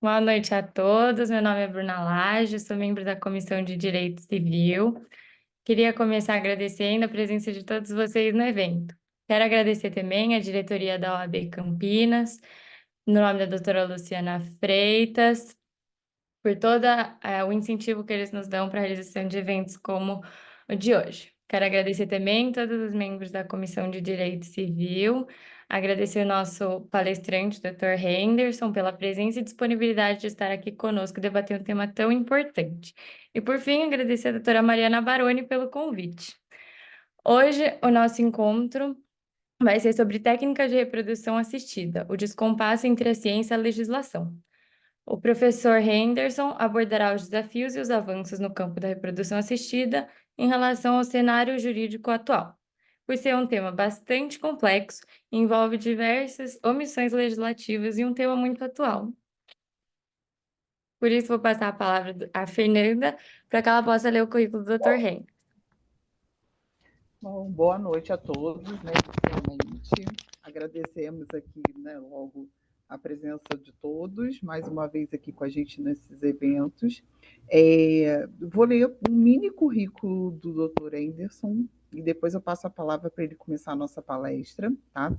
Boa noite a todos. Meu nome é Bruna Lage, sou membro da Comissão de Direito Civil. Queria começar agradecendo a presença de todos vocês no evento. Quero agradecer também à diretoria da OAB Campinas, no nome da doutora Luciana Freitas, por todo o incentivo que eles nos dão para a realização de eventos como o de hoje. Quero agradecer também todos os membros da Comissão de Direito Civil, agradecer o nosso palestrante, Dr. Henderson, pela presença e disponibilidade de estar aqui conosco debater um tema tão importante. E, por fim, agradecer a doutora Mariana Baroni pelo convite. Hoje, o nosso encontro vai ser sobre técnica de reprodução assistida, o descompasso entre a ciência e a legislação. O professor Henderson abordará os desafios e os avanços no campo da reprodução assistida em relação ao cenário jurídico atual. Por ser um tema bastante complexo, envolve diversas omissões legislativas e um tema muito atual. Por isso, vou passar a palavra à Fernanda para que ela possa ler o currículo do Dr. Henderson. Bom, boa noite a todos, né, inicialmente. Agradecemos aqui, né, logo a presença de todos, mais uma vez aqui com a gente nesses eventos. Vou ler um mini currículo do Dr. Henderson e depois eu passo a palavra para ele começar a nossa palestra, tá?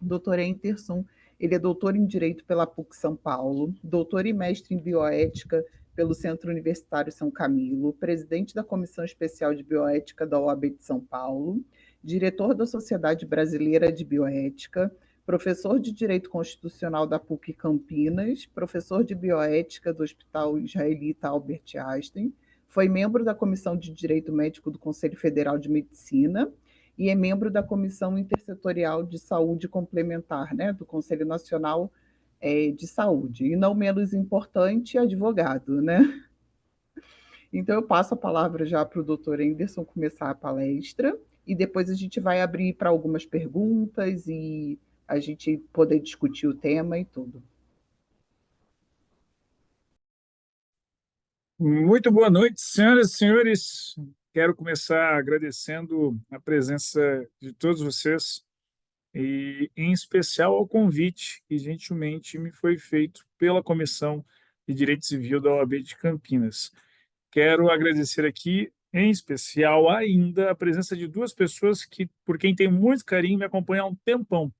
O Dr. Henderson, ele é doutor em Direito pela PUC São Paulo, doutor e mestre em Bioética pelo Centro Universitário São Camilo, presidente da Comissão Especial de Bioética da OAB de São Paulo, diretor da Sociedade Brasileira de Bioética, professor de Direito Constitucional da PUC Campinas, professor de Bioética do Hospital Israelita Albert Einstein, foi membro da Comissão de Direito Médico do Conselho Federal de Medicina e é membro da Comissão Intersetorial de Saúde Complementar, né, do Conselho Nacional de Saúde. E não menos importante, advogado, né? Então, eu passo a palavra já para o doutor Henderson começar a palestra e depois a gente vai abrir para algumas perguntas e a gente poder discutir o tema e tudo. Muito boa noite, senhoras e senhores. Quero começar agradecendo a presença de todos vocês e, em especial, ao convite que gentilmente me foi feito pela Comissão de Direito Civil da OAB de Campinas. Quero agradecer aqui, em especial, ainda a presença de duas pessoas que, por quem tenho muito carinho, me acompanham há um tempão.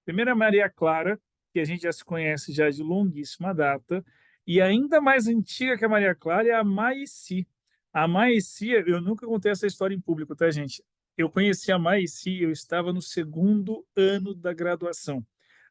Primeiro, a Maria Clara, que a gente já se conhece já de longuíssima data, e ainda mais antiga que a Maria Clara é a Maici. A Maici, eu nunca contei essa história em público, tá, gente? Eu conheci a Maici, eu estava no segundo ano da graduação.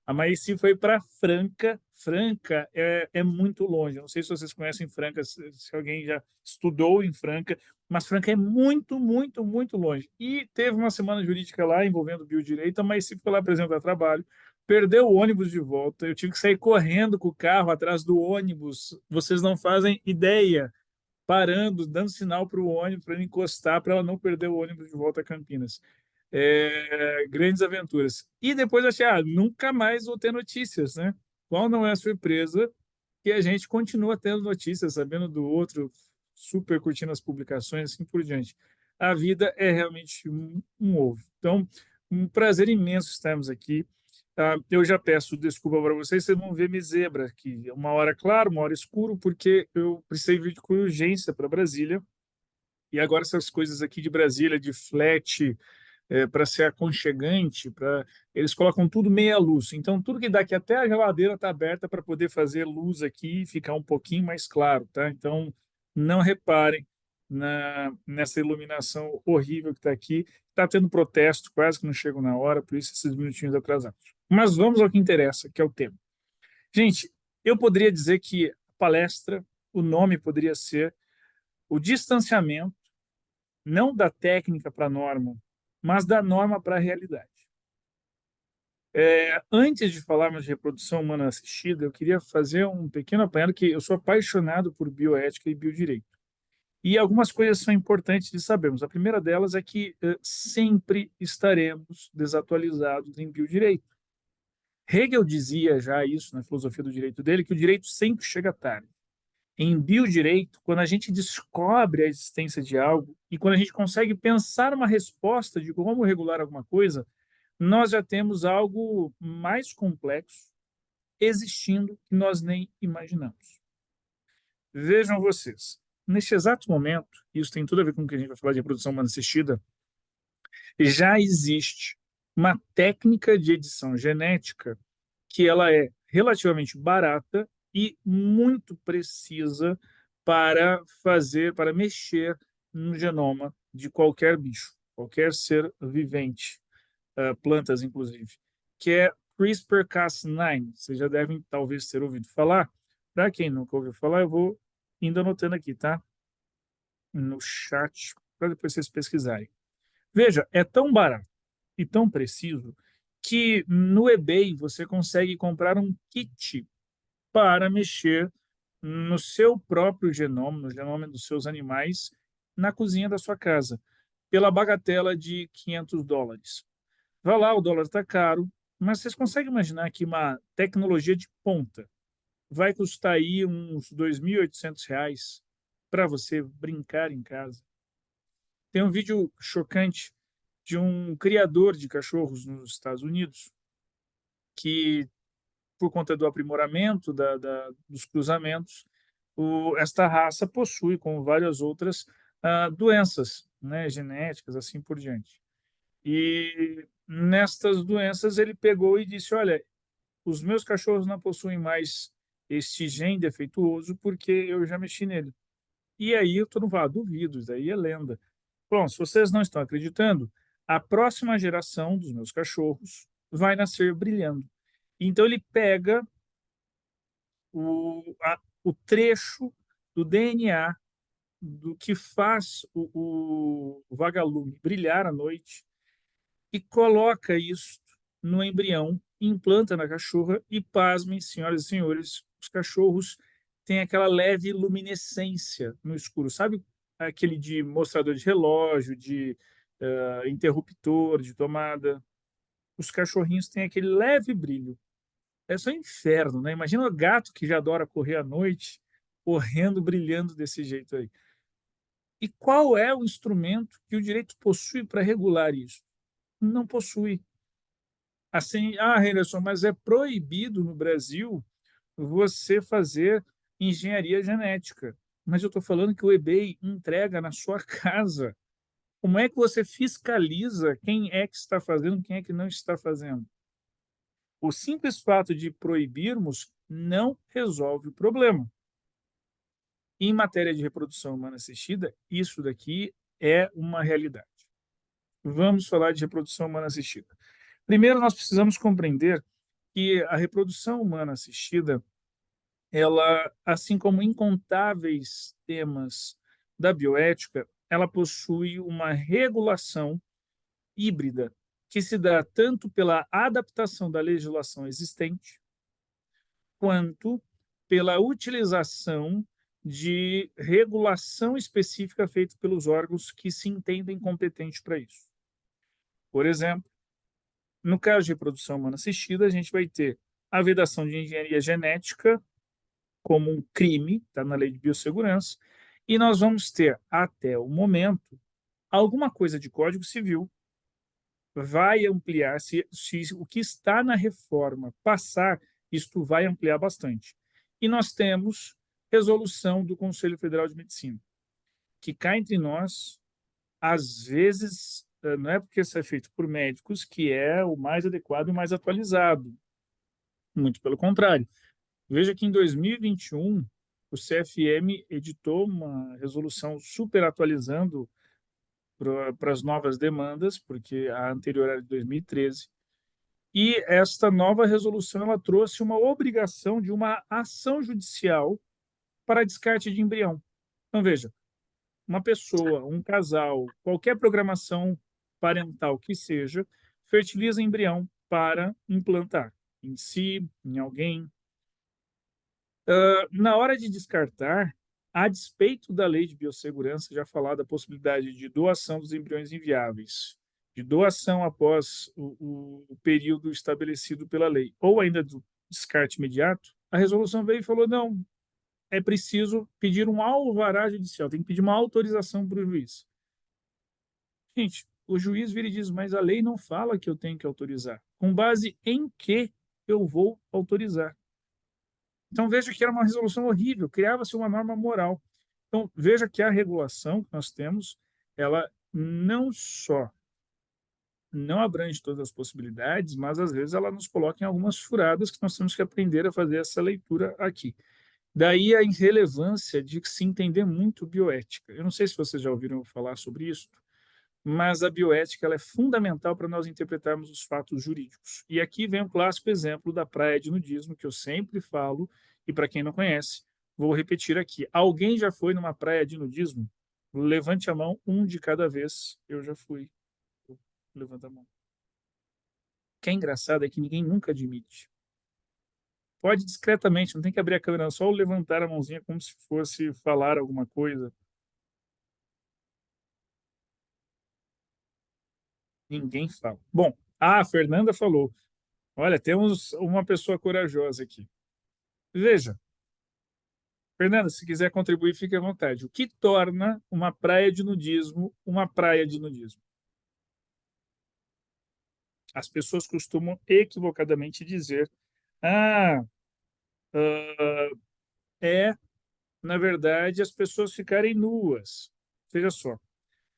A Maici foi para Franca. Franca é muito longe. Não sei se vocês conhecem Franca, se alguém já estudou em Franca, mas Franca é muito, muito, muito longe. E teve uma semana jurídica lá envolvendo biodireito, a Maici foi lá apresentar trabalho, perdeu o ônibus de volta, eu tive que sair correndo com o carro atrás do ônibus. Vocês não fazem ideia, parando, dando sinal para o ônibus, para ele encostar, para ela não perder o ônibus de volta a Campinas. Grandes aventuras. E depois eu achei, nunca mais vou ter notícias, né? Qual não é a surpresa que a gente continua tendo notícias, sabendo do outro, super curtindo as publicações, assim por diante. A vida é realmente um ovo. Então, um prazer imenso estarmos aqui. Eu já peço desculpa para vocês vão ver minha zebra aqui. Uma hora claro, uma hora escuro, porque eu precisei vir com urgência para Brasília. E agora essas coisas aqui de Brasília, de flat, para ser aconchegante, eles colocam tudo meia luz. Então, tudo que daqui até a geladeira está aberta para poder fazer luz aqui e ficar um pouquinho mais claro, tá? Então, não reparem nessa iluminação horrível que está aqui. Está tendo protesto, quase que não chego na hora, por isso esses minutinhos atrasados. Mas vamos ao que interessa, que é o tema. Gente, eu poderia dizer que a palestra, o nome poderia ser o distanciamento, não da técnica para a norma, mas da norma para a realidade. Antes de falarmos de reprodução humana assistida, eu queria fazer um pequeno apanhado que eu sou apaixonado por bioética e biodireito. E algumas coisas são importantes de sabermos. A primeira delas é que sempre estaremos desatualizados em biodireito. Hegel dizia já isso na filosofia do direito dele, que o direito sempre chega tarde. Em biodireito, quando a gente descobre a existência de algo e quando a gente consegue pensar uma resposta de como regular alguma coisa, nós já temos algo mais complexo existindo que nós nem imaginamos. Vejam vocês, neste exato momento, isso tem tudo a ver com o que a gente vai falar de reprodução humana assistida, já existe uma técnica de edição genética que ela é relativamente barata e muito precisa para mexer no genoma de qualquer bicho, qualquer ser vivente, plantas inclusive, que é CRISPR-Cas9. Vocês já devem talvez ter ouvido falar. Para quem nunca ouviu falar, eu vou indo anotando aqui, tá? No chat, para depois vocês pesquisarem. Veja, é tão barato e tão preciso que no eBay você consegue comprar um kit para mexer no seu próprio genoma, no genoma dos seus animais, na cozinha da sua casa, pela bagatela de US$ 500. Vá lá, o dólar está caro, mas vocês conseguem imaginar que uma tecnologia de ponta vai custar aí uns R$ 2.800 para você brincar em casa? Tem um vídeo chocante de um criador de cachorros nos Estados Unidos que, por conta do aprimoramento dos cruzamentos, esta raça possui, como várias outras, doenças, né, genéticas, assim por diante. E nestas doenças ele pegou e disse: olha, os meus cachorros não possuem mais este gene defeituoso porque eu já mexi nele. E aí todo mundo fala: duvido, isso daí é lenda. Bom, se vocês não estão acreditando, a próxima geração dos meus cachorros vai nascer brilhando. Então ele pega o trecho do DNA do que faz o vagalume brilhar à noite e coloca isso no embrião, implanta na cachorra e, pasmem, senhoras e senhores, os cachorros têm aquela leve luminescência no escuro. Sabe aquele de mostrador de relógio, de interruptor, de tomada? Os cachorrinhos têm aquele leve brilho. É só inferno, né? Imagina o gato que já adora correr à noite, correndo, brilhando desse jeito aí. E qual é o instrumento que o direito possui para regular isso? Não possui. Assim, Henderson, mas é proibido no Brasil você fazer engenharia genética. Mas eu estou falando que o eBay entrega na sua casa. Como é que você fiscaliza quem é que está fazendo, quem é que não está fazendo? O simples fato de proibirmos não resolve o problema. Em matéria de reprodução humana assistida, isso daqui é uma realidade. Vamos falar de reprodução humana assistida. Primeiro, nós precisamos compreender que a reprodução humana assistida, ela, assim como incontáveis temas da bioética, ela possui uma regulação híbrida que se dá tanto pela adaptação da legislação existente, quanto pela utilização de regulação específica feita pelos órgãos que se entendem competentes para isso. Por exemplo, no caso de reprodução humana assistida, a gente vai ter a vedação de engenharia genética como um crime, está na lei de biossegurança, e nós vamos ter, até o momento, alguma coisa de Código Civil vai ampliar, se o que está na reforma passar, isto vai ampliar bastante. E nós temos resolução do Conselho Federal de Medicina, que cá entre nós, às vezes, não é porque isso é feito por médicos que é o mais adequado e o mais atualizado. Muito pelo contrário. Veja que em 2021, o CFM editou uma resolução super atualizando para as novas demandas, porque a anterior era de 2013. E esta nova resolução ela trouxe uma obrigação de uma ação judicial para descarte de embrião. Então, veja, uma pessoa, um casal, qualquer programação parental que seja, fertiliza embrião para implantar em si, em alguém. Na hora de descartar, a despeito da lei de biossegurança já falar da possibilidade de doação dos embriões inviáveis, de doação após o período estabelecido pela lei, ou ainda do descarte imediato, a resolução veio e falou: não, é preciso pedir um alvará judicial, tem que pedir uma autorização para o juiz. Gente, o juiz vira e diz: mas a lei não fala que eu tenho que autorizar. Com base em que eu vou autorizar? Então, veja que era uma resolução horrível, criava-se uma norma moral. Então, veja que a regulação que nós temos, ela não só não abrange todas as possibilidades, mas às vezes ela nos coloca em algumas furadas que nós temos que aprender a fazer essa leitura aqui. Daí a irrelevância de se entender muito bioética. Eu não sei se vocês já ouviram falar sobre isso, mas a bioética ela é fundamental para nós interpretarmos os fatos jurídicos. E aqui vem um clássico exemplo da praia de nudismo, que eu sempre falo, e para quem não conhece, vou repetir aqui. Alguém já foi numa praia de nudismo? Levante a mão, um de cada vez. Eu já fui. Levanta a mão. O que é engraçado é que ninguém nunca admite. Pode discretamente, não tem que abrir a câmera, só levantar a mãozinha como se fosse falar alguma coisa. Ninguém fala. Bom, a Fernanda falou. Olha, temos uma pessoa corajosa aqui. Veja, Fernanda, se quiser contribuir, fique à vontade. O que torna uma praia de nudismo uma praia de nudismo? As pessoas costumam equivocadamente dizer: ah, é, na verdade, as pessoas ficarem nuas. Veja só,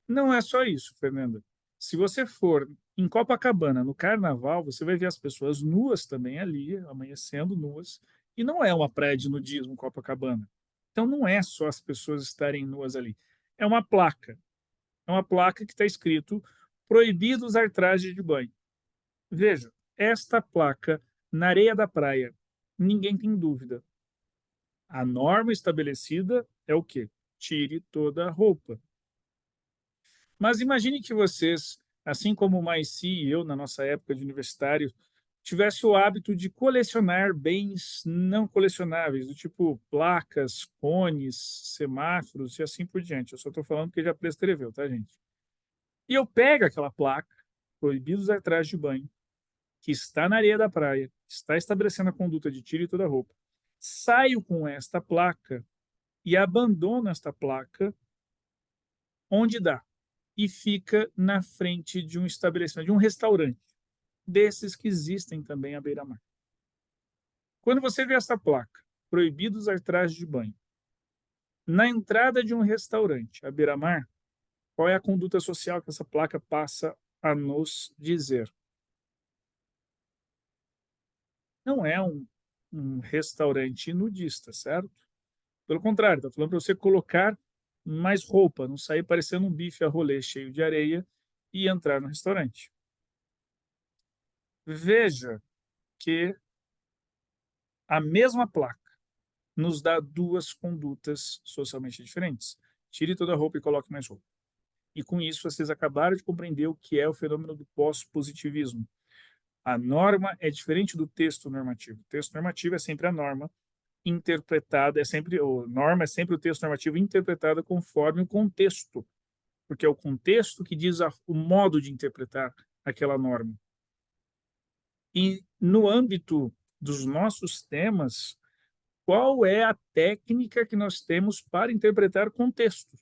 não é só isso, Fernanda. Se você for em Copacabana, no Carnaval, você vai ver as pessoas nuas também ali, amanhecendo nuas, e não é uma praia de nudismo Copacabana. Então não é só as pessoas estarem nuas ali. É uma placa. É uma placa que está escrito proibido usar traje de banho. Veja, esta placa na areia da praia, ninguém tem dúvida. A norma estabelecida é o quê? Tire toda a roupa. Mas imagine que vocês, assim como o Maici e eu, na nossa época de universitário, tivesse o hábito de colecionar bens não colecionáveis, do tipo placas, cones, semáforos e assim por diante. Eu só estou falando porque já prescreveu, tá, gente? E eu pego aquela placa, proibidos atrás de banho, que está na areia da praia, está estabelecendo a conduta de tire toda a roupa, saio com esta placa e abandono esta placa onde dá e fica na frente de um estabelecimento, de um restaurante, desses que existem também à beira-mar. Quando você vê essa placa, proibido usar traje de banho, na entrada de um restaurante à beira-mar, qual é a conduta social que essa placa passa a nos dizer? Não é um restaurante nudista, certo? Pelo contrário, está falando para você colocar mais roupa, não sair parecendo um bife a rolê cheio de areia e entrar no restaurante. Veja que a mesma placa nos dá duas condutas socialmente diferentes. Tire toda a roupa e coloque mais roupa. E com isso vocês acabaram de compreender o que é o fenômeno do pós-positivismo. A norma é diferente do texto normativo. O texto normativo é sempre a norma interpretada, norma é sempre o texto normativo interpretado conforme o contexto, porque é o contexto que diz o modo de interpretar aquela norma. E no âmbito dos nossos temas, qual é a técnica que nós temos para interpretar contextos?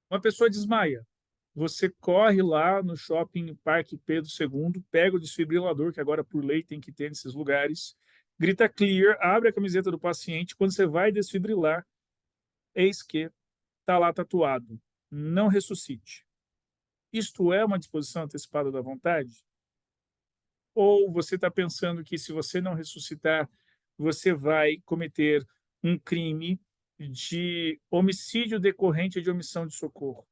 Uma pessoa desmaia. Você corre lá no shopping Parque Pedro II, pega o desfibrilador, que agora por lei tem que ter nesses lugares, grita clear, abre a camiseta do paciente, quando você vai desfibrilar, eis que está lá tatuado, não ressuscite. Isto é uma disposição antecipada da vontade? Ou você está pensando que se você não ressuscitar, você vai cometer um crime de homicídio decorrente de omissão de socorro?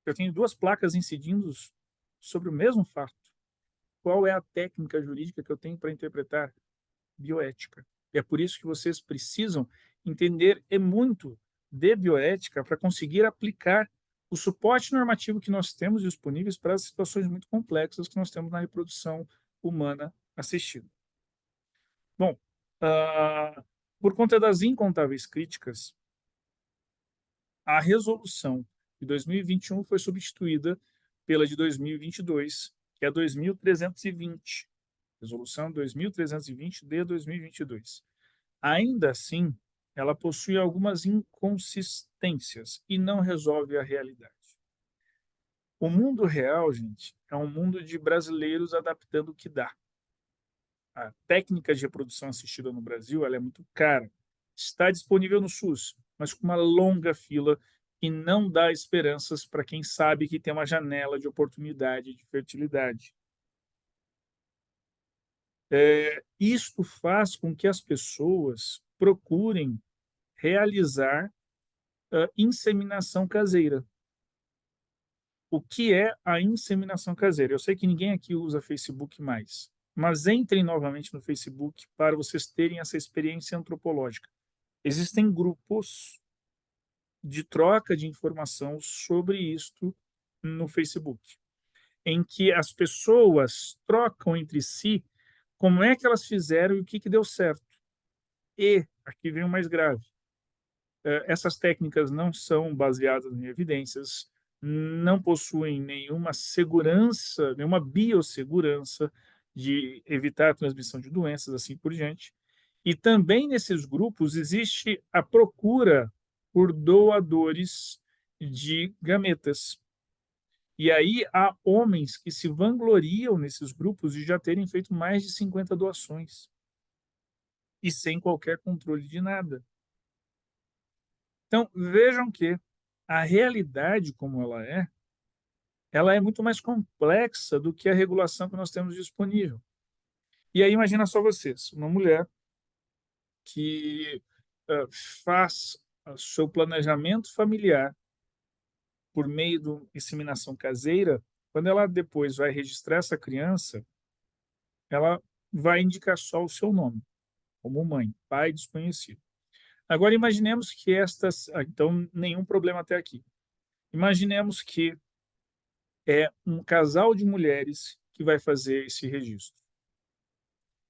Eu tenho duas placas incidindo sobre o mesmo fato. Qual é a técnica jurídica que eu tenho para interpretar? Bioética. E é por isso que vocês precisam entender muito de bioética para conseguir aplicar o suporte normativo que nós temos disponíveis para as situações muito complexas que nós temos na reprodução humana assistida. Bom, por conta das incontáveis críticas, a resolução de 2021 foi substituída pela de 2022, que é a 2320, resolução 2320 de 2022. Ainda assim, ela possui algumas inconsistências e não resolve a realidade. O mundo real, gente, é um mundo de brasileiros adaptando o que dá. a técnica de reprodução assistida no Brasil, ela é muito cara. Está disponível no SUS, mas com uma longa fila que não dá esperanças para quem sabe que tem uma janela de oportunidade de fertilidade. Isto faz com que as pessoas procurem realizar inseminação caseira. O que é a inseminação caseira? Eu sei que ninguém aqui usa Facebook mais, mas entrem novamente no Facebook para vocês terem essa experiência antropológica. Existem grupos de troca de informação sobre isto no Facebook, em que as pessoas trocam entre si como é que elas fizeram e o que deu certo. E, aqui vem o mais grave, essas técnicas não são baseadas em evidências, não possuem nenhuma segurança, nenhuma biossegurança de evitar a transmissão de doenças, assim por diante. E também nesses grupos existe a procura por doadores de gametas. E aí há homens que se vangloriam nesses grupos de já terem feito mais de 50 doações e sem qualquer controle de nada. Então, vejam que a realidade como ela é muito mais complexa do que a regulação que nós temos disponível. E aí imagina só vocês, uma mulher que faz o seu planejamento familiar por meio de inseminação caseira, quando ela depois vai registrar essa criança, ela vai indicar só o seu nome, como mãe, pai desconhecido. Agora imaginemos que então nenhum problema até aqui. Imaginemos que é um casal de mulheres que vai fazer esse registro.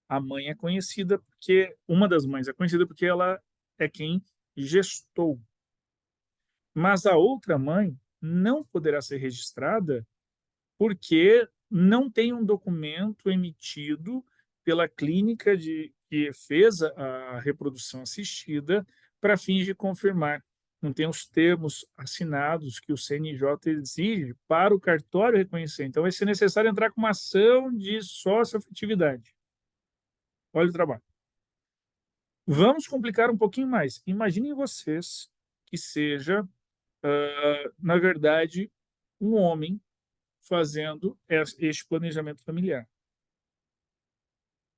A mãe é conhecida porque uma das mães é conhecida porque ela é quem gestou. Mas a outra mãe não poderá ser registrada porque não tem um documento emitido pela clínica que fez a reprodução assistida para fins de confirmar. Não tem os termos assinados que o CNJ exige para o cartório reconhecer. Então, vai ser necessário entrar com uma ação de sócio-afetividade. Olha o trabalho. Vamos complicar um pouquinho mais. Imaginem vocês que seja, na verdade, um homem fazendo este planejamento familiar.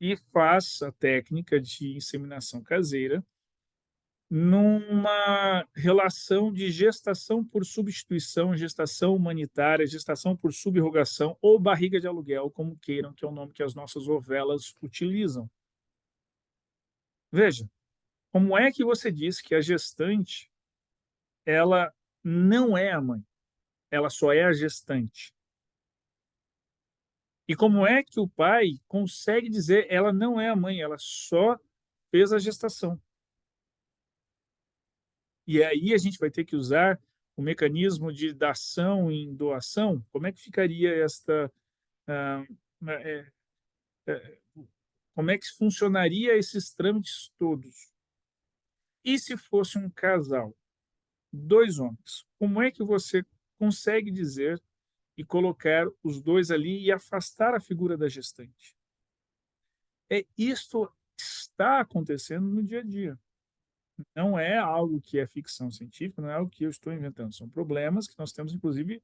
E faz a técnica de inseminação caseira numa relação de gestação por substituição, gestação humanitária, gestação por subrogação ou barriga de aluguel, como queiram, que é o nome que as nossas novelas utilizam. Veja, como é que você diz que a gestante, ela não é a mãe, ela só é a gestante? E como é que o pai consegue dizer ela não é a mãe, ela só fez a gestação? E aí a gente vai ter que usar o mecanismo de dação em doação? Como é que ficaria esta... ah, é, é, como é que funcionaria esses trâmites todos? E se fosse um casal, dois homens, como é que você consegue dizer e colocar os dois ali e afastar a figura da gestante? Isto está acontecendo no dia a dia. Não é algo que é ficção científica, não é algo que eu estou inventando. São problemas que nós temos, inclusive,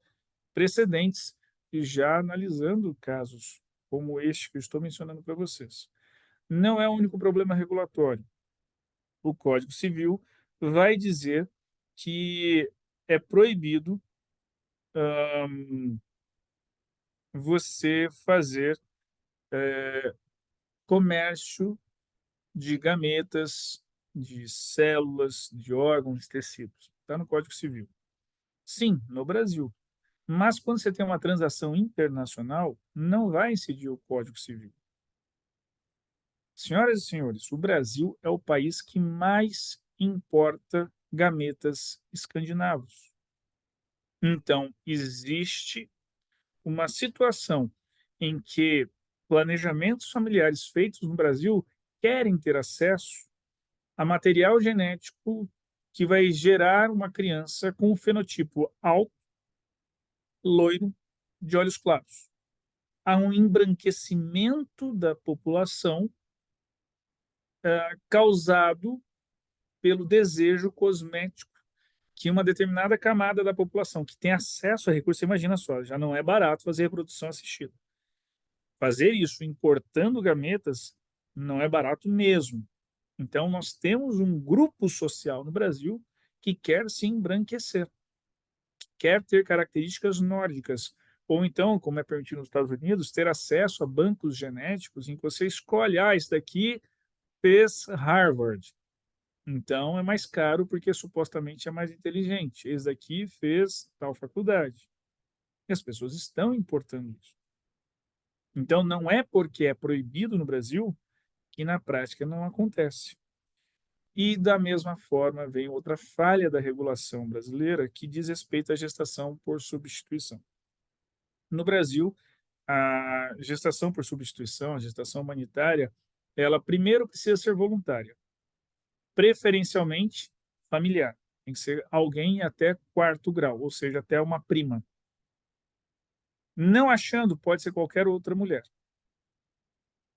precedentes, e já analisando casos como este que eu estou mencionando para vocês. Não é o único problema regulatório. O Código Civil vai dizer que é proibido você fazer comércio de gametas, de células, de órgãos, de tecidos. Está no Código Civil. Sim, no Brasil. Mas quando você tem uma transação internacional, não vai incidir o Código Civil. Senhoras e senhores, o Brasil é o país que mais importa gametas escandinavos. Então, existe uma situação em que planejamentos familiares feitos no Brasil querem ter acesso a material genético que vai gerar uma criança com um fenotipo alto, loiro, de olhos claros. há um embranquecimento da população causado pelo desejo cosmético que uma determinada camada da população que tem acesso a recursos, você imagina só, já não é barato fazer reprodução assistida. Fazer isso importando gametas não é barato mesmo. Então, nós temos um grupo social no Brasil que quer se embranquecer, que quer ter características nórdicas, ou então, como é permitido nos Estados Unidos, ter acesso a bancos genéticos em que você escolhe, esse daqui fez Harvard, então é mais caro porque supostamente é mais inteligente. Esse daqui fez tal faculdade. E as pessoas estão importando isso. Então não é porque é proibido no Brasil que na prática não acontece. E da mesma forma vem outra falha da regulação brasileira que diz respeito à gestação por substituição. No Brasil, a gestação por substituição, a gestação humanitária, ela primeiro precisa ser voluntária, preferencialmente familiar. Tem que ser alguém até quarto grau, ou seja, até uma prima. Não achando, pode ser qualquer outra mulher.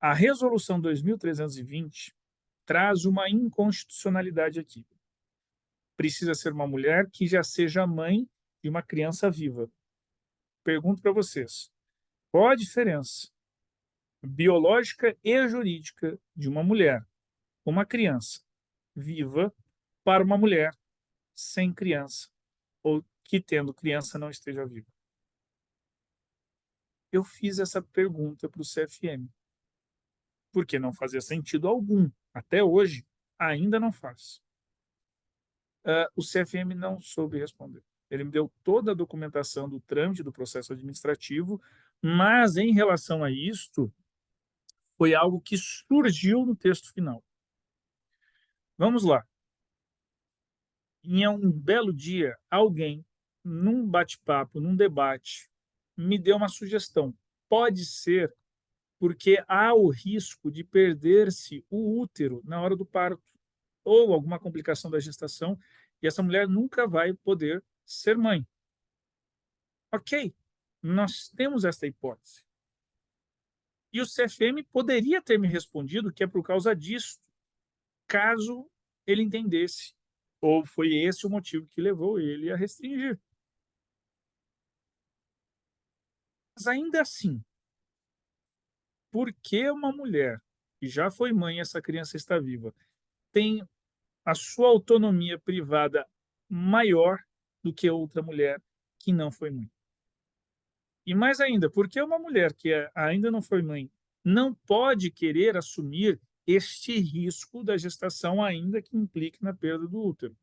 A Resolução 2320 traz uma inconstitucionalidade aqui. Precisa ser uma mulher que já seja mãe de uma criança viva. Pergunto para vocês, qual a diferença biológica e jurídica de uma mulher, uma criança viva, para uma mulher sem criança, ou que tendo criança não esteja viva? Eu fiz essa pergunta para o CFM, porque não fazia sentido algum. Até hoje, ainda não faz. O CFM não soube responder. Ele me deu toda a documentação do trâmite do processo administrativo, mas em relação a isto, foi algo que surgiu no texto final. Vamos lá. Em um belo dia, alguém, num bate-papo, num debate, me deu uma sugestão. Pode ser porque há o risco de perder-se o útero na hora do parto, ou alguma complicação da gestação, e essa mulher nunca vai poder ser mãe. Ok, nós temos esta hipótese. E o CFM poderia ter me respondido que é por causa disso, caso ele entendesse, ou foi esse o motivo que levou ele a restringir. Mas ainda assim, por que uma mulher que já foi mãe e essa criança está viva tem a sua autonomia privada maior do que outra mulher que não foi mãe? E mais ainda, por que uma mulher que ainda não foi mãe não pode querer assumir este risco da gestação, ainda que implique na perda do útero?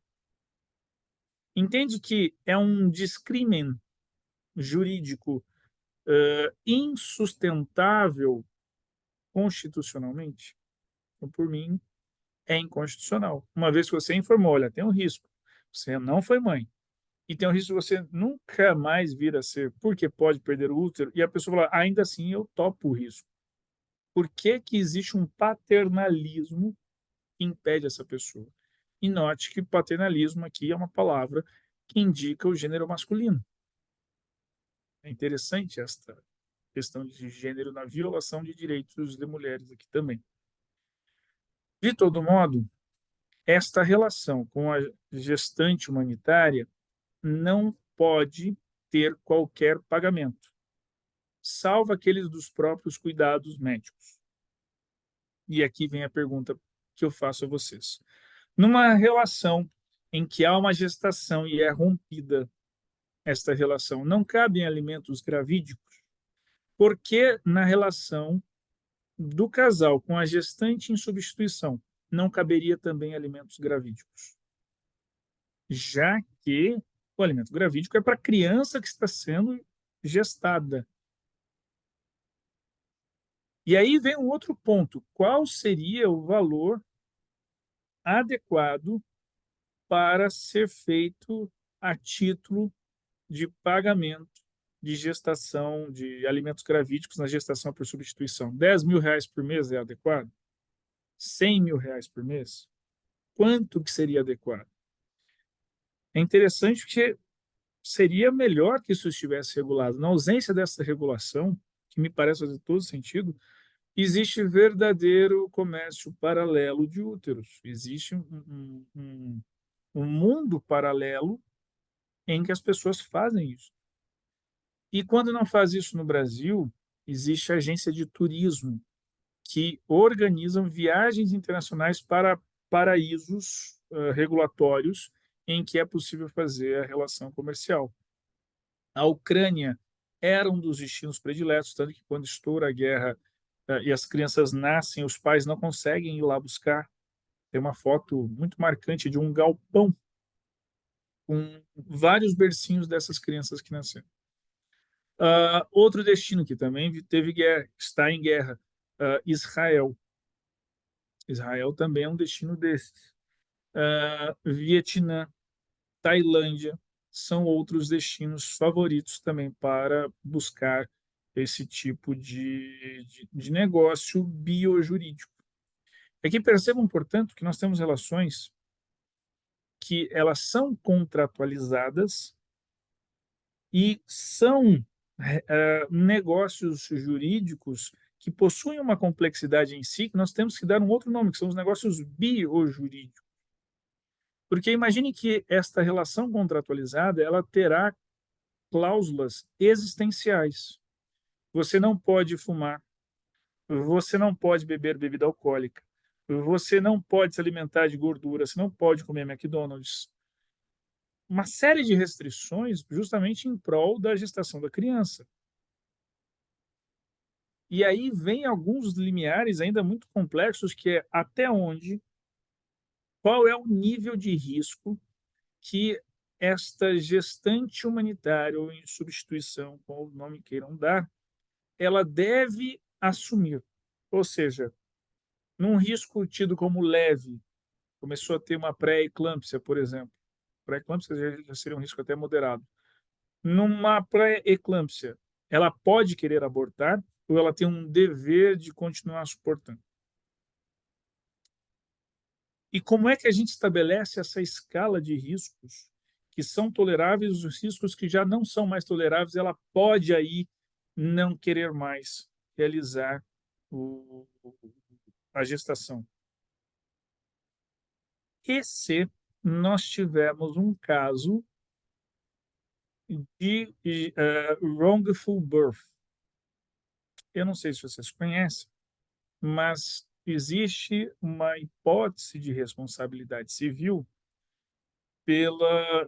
Entende que é um discrimen jurídico insustentável constitucionalmente? Então, por mim, é inconstitucional. Uma vez que você informou, olha, tem um risco, você não foi mãe, e tem um risco de você nunca mais vir a ser, porque pode perder o útero, e a pessoa fala, ainda assim eu topo o risco. Por que que existe um paternalismo que impede essa pessoa? E note que paternalismo aqui é uma palavra que indica o gênero masculino. É interessante esta questão de gênero na violação de direitos de mulheres aqui também. De todo modo, esta relação com a gestante humanitária não pode ter qualquer pagamento, salvo aqueles dos próprios cuidados médicos. E aqui vem a pergunta que eu faço a vocês. Numa relação em que há uma gestação e é rompida esta relação, não cabem alimentos gravídicos? Porque na relação do casal com a gestante em substituição não caberia também alimentos gravídicos? Já que o alimento gravídico é para a criança que está sendo gestada. E aí vem um outro ponto. Qual seria o valor adequado para ser feito a título de pagamento de gestação, de alimentos gravídicos na gestação por substituição? R$ 10.000 por mês é adequado? R$ 100.000 por mês? Quanto que seria adequado? É interessante porque seria melhor que isso estivesse regulado. Na ausência dessa regulação, que me parece fazer todo sentido, existe verdadeiro comércio paralelo de úteros. Existe um mundo paralelo em que as pessoas fazem isso. E quando não faz isso no Brasil, existe agência de turismo que organizam viagens internacionais para paraísos regulatórios em que é possível fazer a relação comercial. A Ucrânia era um dos destinos prediletos, tanto que quando estoura a guerra e as crianças nascem, os pais não conseguem ir lá buscar. Tem uma foto muito marcante de um galpão com vários bercinhos dessas crianças que nasceram. Outro destino que também teve guerra, está em guerra, Israel. Israel também é um destino desses. Vietnã, Tailândia, são outros destinos favoritos também para buscar esse tipo de negócio biojurídico. Aqui percebam, portanto, que nós temos relações que elas são contratualizadas e são negócios jurídicos que possuem uma complexidade em si, que nós temos que dar um outro nome, que são os negócios biojurídicos. Porque imagine que esta relação contratualizada ela terá cláusulas existenciais. Você não pode fumar, você não pode beber bebida alcoólica, você não pode se alimentar de gordura, você não pode comer McDonald's. Uma série de restrições justamente em prol da gestação da criança. E aí vem alguns limiares ainda muito complexos, que é até onde, qual é o nível de risco que esta gestante humanitária, ou em substituição, qual o nome queiram dar, ela deve assumir. Ou seja, num risco tido como leve, começou a ter uma pré-eclâmpsia, por exemplo. Pré-eclâmpsia já seria um risco até moderado. Numa pré-eclâmpsia, ela pode querer abortar ou ela tem um dever de continuar suportando? E como é que a gente estabelece essa escala de riscos que são toleráveis, os riscos que já não são mais toleráveis, ela pode aí não querer mais realizar a gestação? E se nós tivermos um caso de wrongful birth? Eu não sei se vocês conhecem, mas existe uma hipótese de responsabilidade civil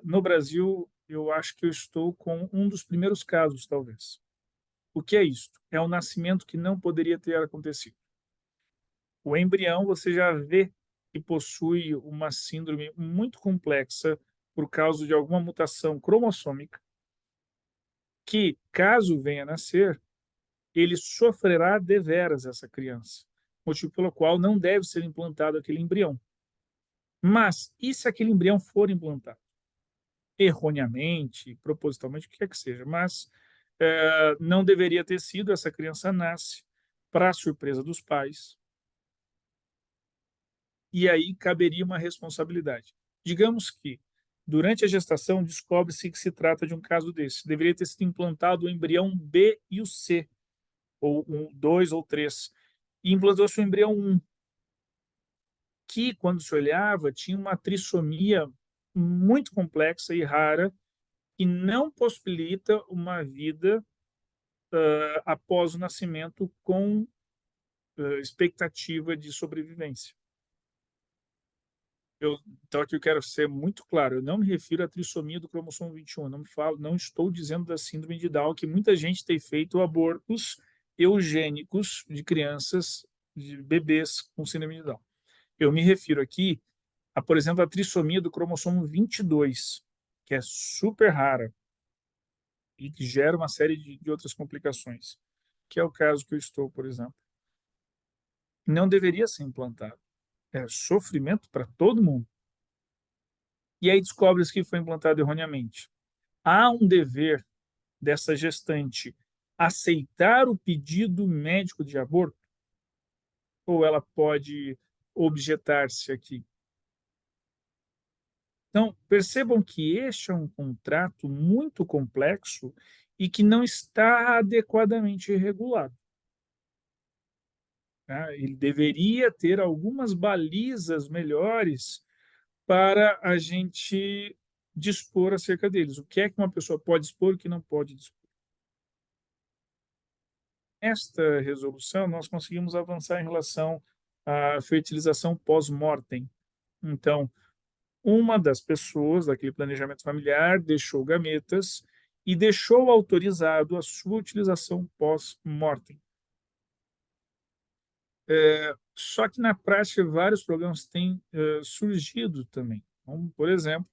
no Brasil. Eu acho que eu estou com um dos primeiros casos, talvez. O que é isto? É um nascimento que não poderia ter acontecido. O embrião, você já vê que possui uma síndrome muito complexa por causa de alguma mutação cromossômica, que, caso venha a nascer, ele sofrerá deveras essa criança, motivo pelo qual não deve ser implantado aquele embrião. Mas, e se aquele embrião for implantado? Erroneamente, propositalmente, o que quer que seja, mas não deveria ter sido, essa criança nasce, para surpresa dos pais, e aí caberia uma responsabilidade. Digamos que, durante a gestação, descobre-se que se trata de um caso desse. Deveria ter sido implantado o embrião B e o C, ou 2 ou 3, e implantou-se o embrião 1, que, quando se olhava, tinha uma trissomia muito complexa e rara, que não possibilita uma vida após o nascimento com expectativa de sobrevivência. Então, aqui eu quero ser muito claro, eu não me refiro à trissomia do cromossomo 21, não estou dizendo da síndrome de Down, que muita gente tem feito abortos eugênicos de crianças, de bebês com síndrome de Down. Eu me refiro aqui a, por exemplo, a trissomia do cromossomo 22, que é super rara e que gera uma série de outras complicações, que é o caso que eu estou, por exemplo. Não deveria ser implantado. É sofrimento para todo mundo. E aí descobre-se que foi implantado erroneamente. Há um dever dessa gestante aceitar o pedido médico de aborto? Ou ela pode objetar-se aqui? Então, percebam que este é um contrato muito complexo e que não está adequadamente regulado. Tá? Ele deveria ter algumas balizas melhores para a gente dispor acerca deles. O que é que uma pessoa pode dispor e o que não pode dispor. Nesta resolução, nós conseguimos avançar em relação à fertilização pós-mortem. Então, uma das pessoas daquele planejamento familiar deixou gametas e deixou autorizado a sua utilização pós-mortem. Só que na prática vários problemas têm surgido também. Como, por exemplo,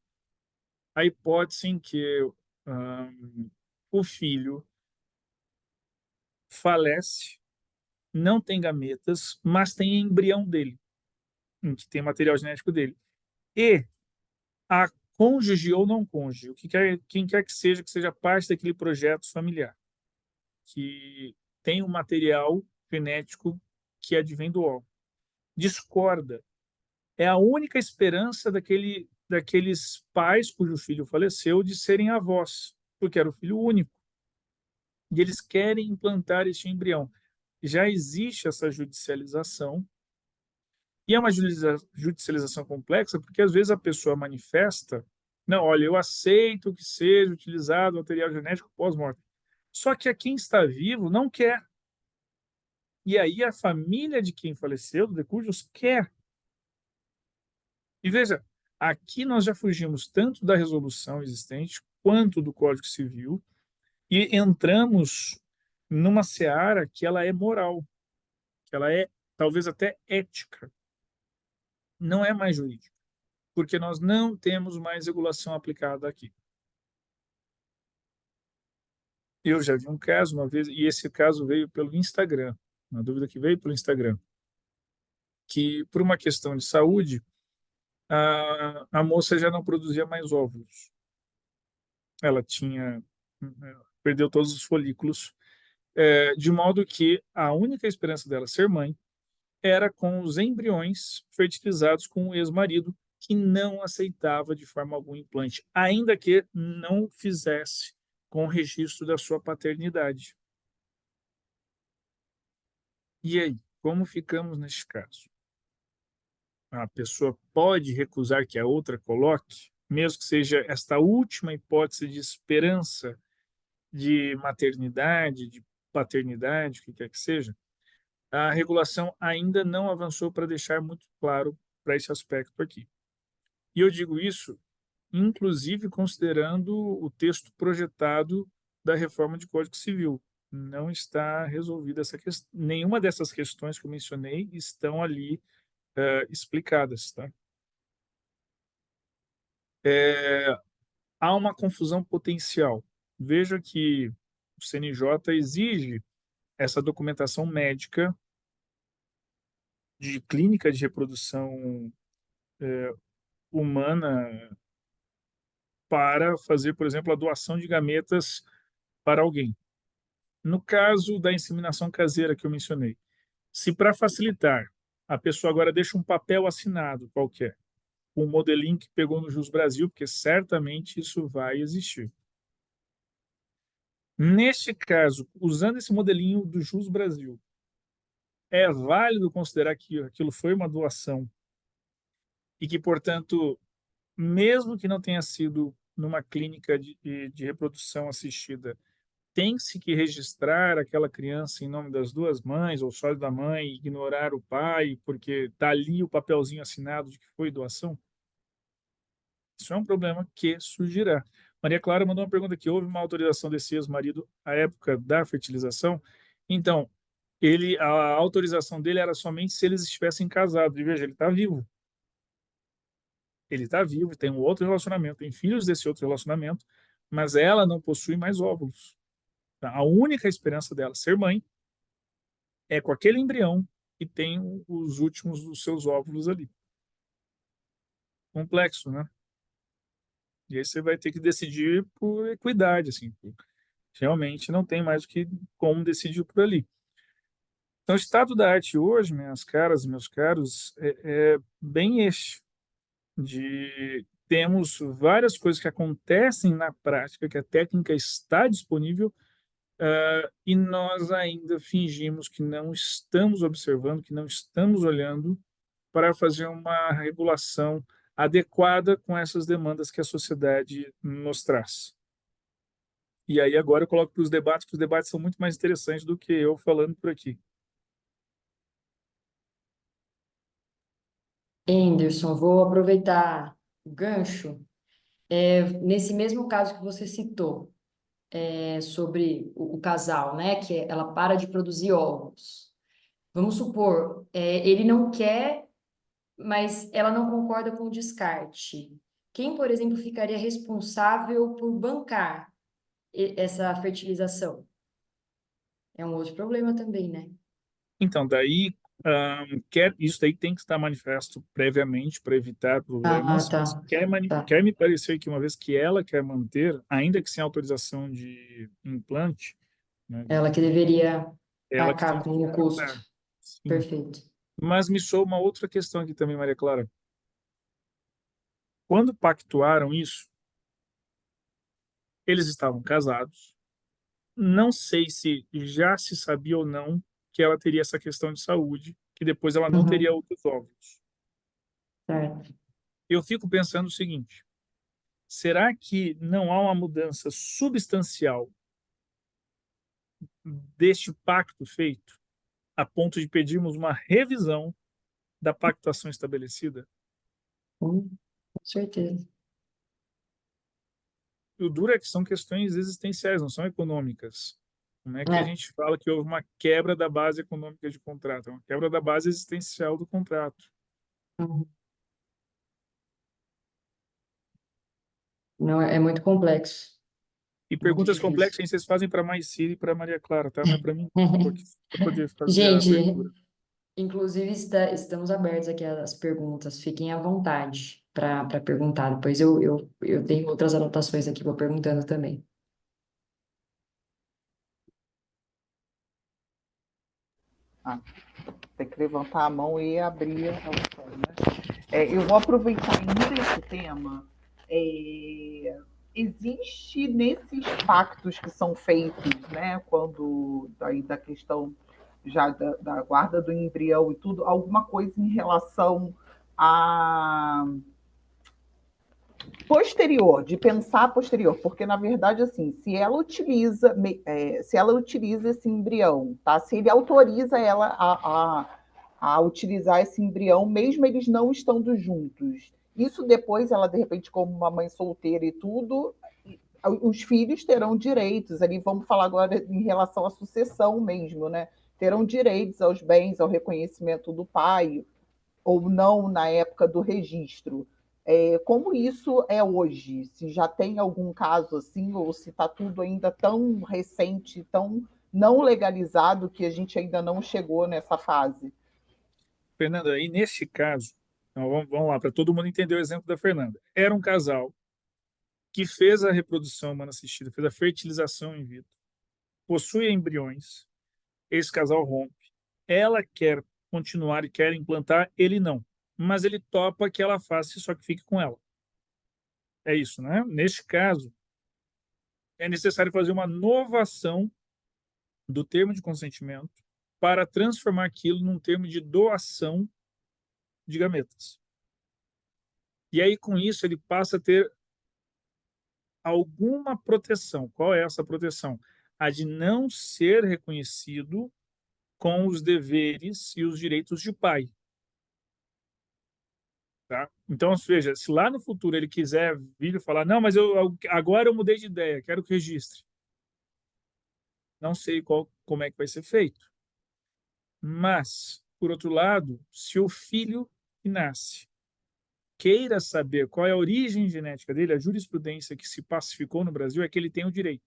a hipótese em que o filho falece, não tem gametas, mas tem embrião dele, em que tem material genético dele. E a cônjuge ou não cônjuge, quem quer que seja parte daquele projeto familiar, que tem um material genético que advém do óvulo, discorda. É a única esperança daqueles pais cujo filho faleceu de serem avós, porque era o filho único. E eles querem implantar este embrião. Já existe essa judicialização, e é uma judicialização complexa, porque às vezes a pessoa manifesta, não, olha, eu aceito que seja utilizado material genético pós-morte. Só que a quem está vivo não quer. E aí a família de quem faleceu, do decujus, quer. E veja, aqui nós já fugimos tanto da resolução existente quanto do Código Civil e entramos numa seara que ela é moral, que ela é talvez até ética, não é mais jurídica, porque nós não temos mais regulação aplicada aqui. Eu já vi um caso uma vez, e esse caso veio pelo Instagram, uma dúvida que veio pelo Instagram, que por uma questão de saúde, a moça já não produzia mais óvulos. Ela tinha, perdeu todos os folículos, de modo que a única esperança dela ser mãe era com os embriões fertilizados com o ex-marido, que não aceitava de forma alguma implante, ainda que não fizesse com o registro da sua paternidade. E aí, como ficamos neste caso? A pessoa pode recusar que a outra coloque, mesmo que seja esta última hipótese de esperança de maternidade, de paternidade, o que quer que seja? A regulação ainda não avançou para deixar muito claro para esse aspecto aqui. E eu digo isso, inclusive, considerando o texto projetado da reforma de Código Civil. Não está resolvida essa questão. Nenhuma dessas questões que eu mencionei estão ali explicadas. Tá? Há uma confusão potencial. Veja que o CNJ exige essa documentação médica de clínica de reprodução humana para fazer, por exemplo, a doação de gametas para alguém. No caso da inseminação caseira que eu mencionei, se para facilitar, a pessoa agora deixa um papel assinado qualquer, um modelinho que pegou no Jus Brasil, porque certamente isso vai existir. Neste caso, usando esse modelinho do Jus Brasil, é válido considerar que aquilo foi uma doação e que, portanto, mesmo que não tenha sido numa clínica de reprodução assistida, tem-se que registrar aquela criança em nome das duas mães ou só da mãe, e ignorar o pai, porque está ali o papelzinho assinado de que foi doação? Isso é um problema que surgirá. Maria Clara mandou uma pergunta aqui: houve uma autorização desse ex-marido à época da fertilização? Então, a autorização dele era somente se eles estivessem casados. E veja, ele está vivo. Ele está vivo, tem um outro relacionamento, tem filhos desse outro relacionamento, mas ela não possui mais óvulos. Tá? A única esperança dela ser mãe é com aquele embrião que tem os últimos dos seus óvulos ali. Complexo, né? E aí você vai ter que decidir por equidade, assim. Realmente não tem mais como decidir por ali. Então, o estado da arte hoje, minhas caras e meus caros, é bem este, de temos várias coisas que acontecem na prática, que a técnica está disponível, e nós ainda fingimos que não estamos observando, que não estamos olhando para fazer uma regulação adequada com essas demandas que a sociedade nos traz. E aí agora eu coloco para os debates, que os debates são muito mais interessantes do que eu falando por aqui. Anderson, vou aproveitar o gancho. Nesse mesmo caso que você citou, sobre o casal, né, que ela para de produzir ovos. Vamos supor, ele não quer, mas ela não concorda com o descarte. Quem, por exemplo, ficaria responsável por bancar essa fertilização? É um outro problema também, né? Então, daí, isso daí tem que estar manifesto previamente para evitar Ah, problemas, tá. mas Tá. quer me parecer que uma vez que ela quer manter, ainda que sem autorização de implante, né, Ela que deveria ela que tem arcar que com o custo. bancar. Sim. Perfeito. Mas me soa uma outra questão aqui também, Maria Clara. Quando pactuaram isso, eles estavam casados. Não sei se já se sabia ou não que ela teria essa questão de saúde, que depois ela não teria Uhum. outros óvulos. Certo. Eu fico pensando o seguinte: será que não há uma mudança substancial deste pacto feito, a ponto de pedirmos uma revisão da pactuação estabelecida? Com certeza. O duro é que são questões existenciais, não são econômicas. Como é que a É. gente fala que houve uma quebra da base econômica de contrato? É uma quebra da base existencial do contrato. Uhum. Não, é muito complexo. E Muito perguntas difícil. complexas aí vocês fazem para a Maicira e para a Maria Clara, tá? Não é para mim, porque para poder fazer a Gente, abertura. inclusive estamos abertos aqui às perguntas. Fiquem à vontade para perguntar. Depois eu tenho outras anotações aqui, vou perguntando também. Ah, tem que levantar a mão e abrir a opção, né? Eu vou aproveitar ainda esse tema. Existe nesses pactos que são feitos, né, quando daí da questão já da guarda do embrião e tudo, alguma coisa em relação a posterior, de pensar posterior, porque na verdade assim, se ela utiliza esse embrião, tá? Se ele autoriza ela a utilizar esse embrião, mesmo eles não estando juntos. Isso depois ela de repente como uma mãe solteira e tudo, os filhos terão direitos. Ali vamos falar agora em relação à sucessão mesmo, né? Terão direitos aos bens, ao reconhecimento do pai, ou não na época do registro. Como isso é hoje? Se já tem algum caso assim, ou se está tudo ainda tão recente, tão não legalizado, que a gente ainda não chegou nessa fase? Fernanda, e neste caso, então, vamos lá, para todo mundo entender o exemplo da Fernanda. Era um casal que fez a reprodução humana assistida, fez a fertilização in vitro, possui embriões, esse casal rompe, ela quer continuar e quer implantar, ele não. Mas ele topa que ela faça, só que fique com ela. É isso, né? Neste caso, é necessário fazer uma novação do termo de consentimento para transformar aquilo num termo de doação de gametas. E aí, com isso, ele passa a ter alguma proteção. Qual é essa proteção? A de não ser reconhecido com os deveres e os direitos de pai. Tá? Então, veja, se lá no futuro ele quiser vir e falar, não, mas agora eu mudei de ideia, quero que registre. Não sei como é que vai ser feito. Mas, por outro lado, se o filho que nasce queira saber qual é a origem genética dele, a jurisprudência que se pacificou no Brasil é que ele tem o direito.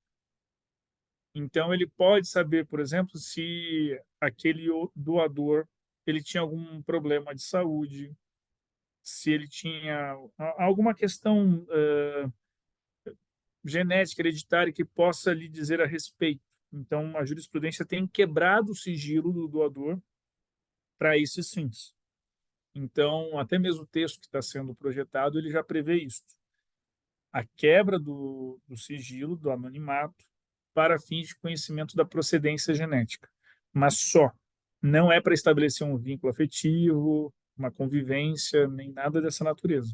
Então, ele pode saber, por exemplo, se aquele doador ele tinha algum problema de saúde, se ele tinha alguma questão genética hereditária que possa lhe dizer a respeito. Então, a jurisprudência tem quebrado o sigilo do doador para esses fins. Então, até mesmo o texto que está sendo projetado, ele já prevê isso. A quebra do sigilo, do anonimato, para fins de conhecimento da procedência genética. Mas só. Não é para estabelecer um vínculo afetivo, uma convivência, nem nada dessa natureza.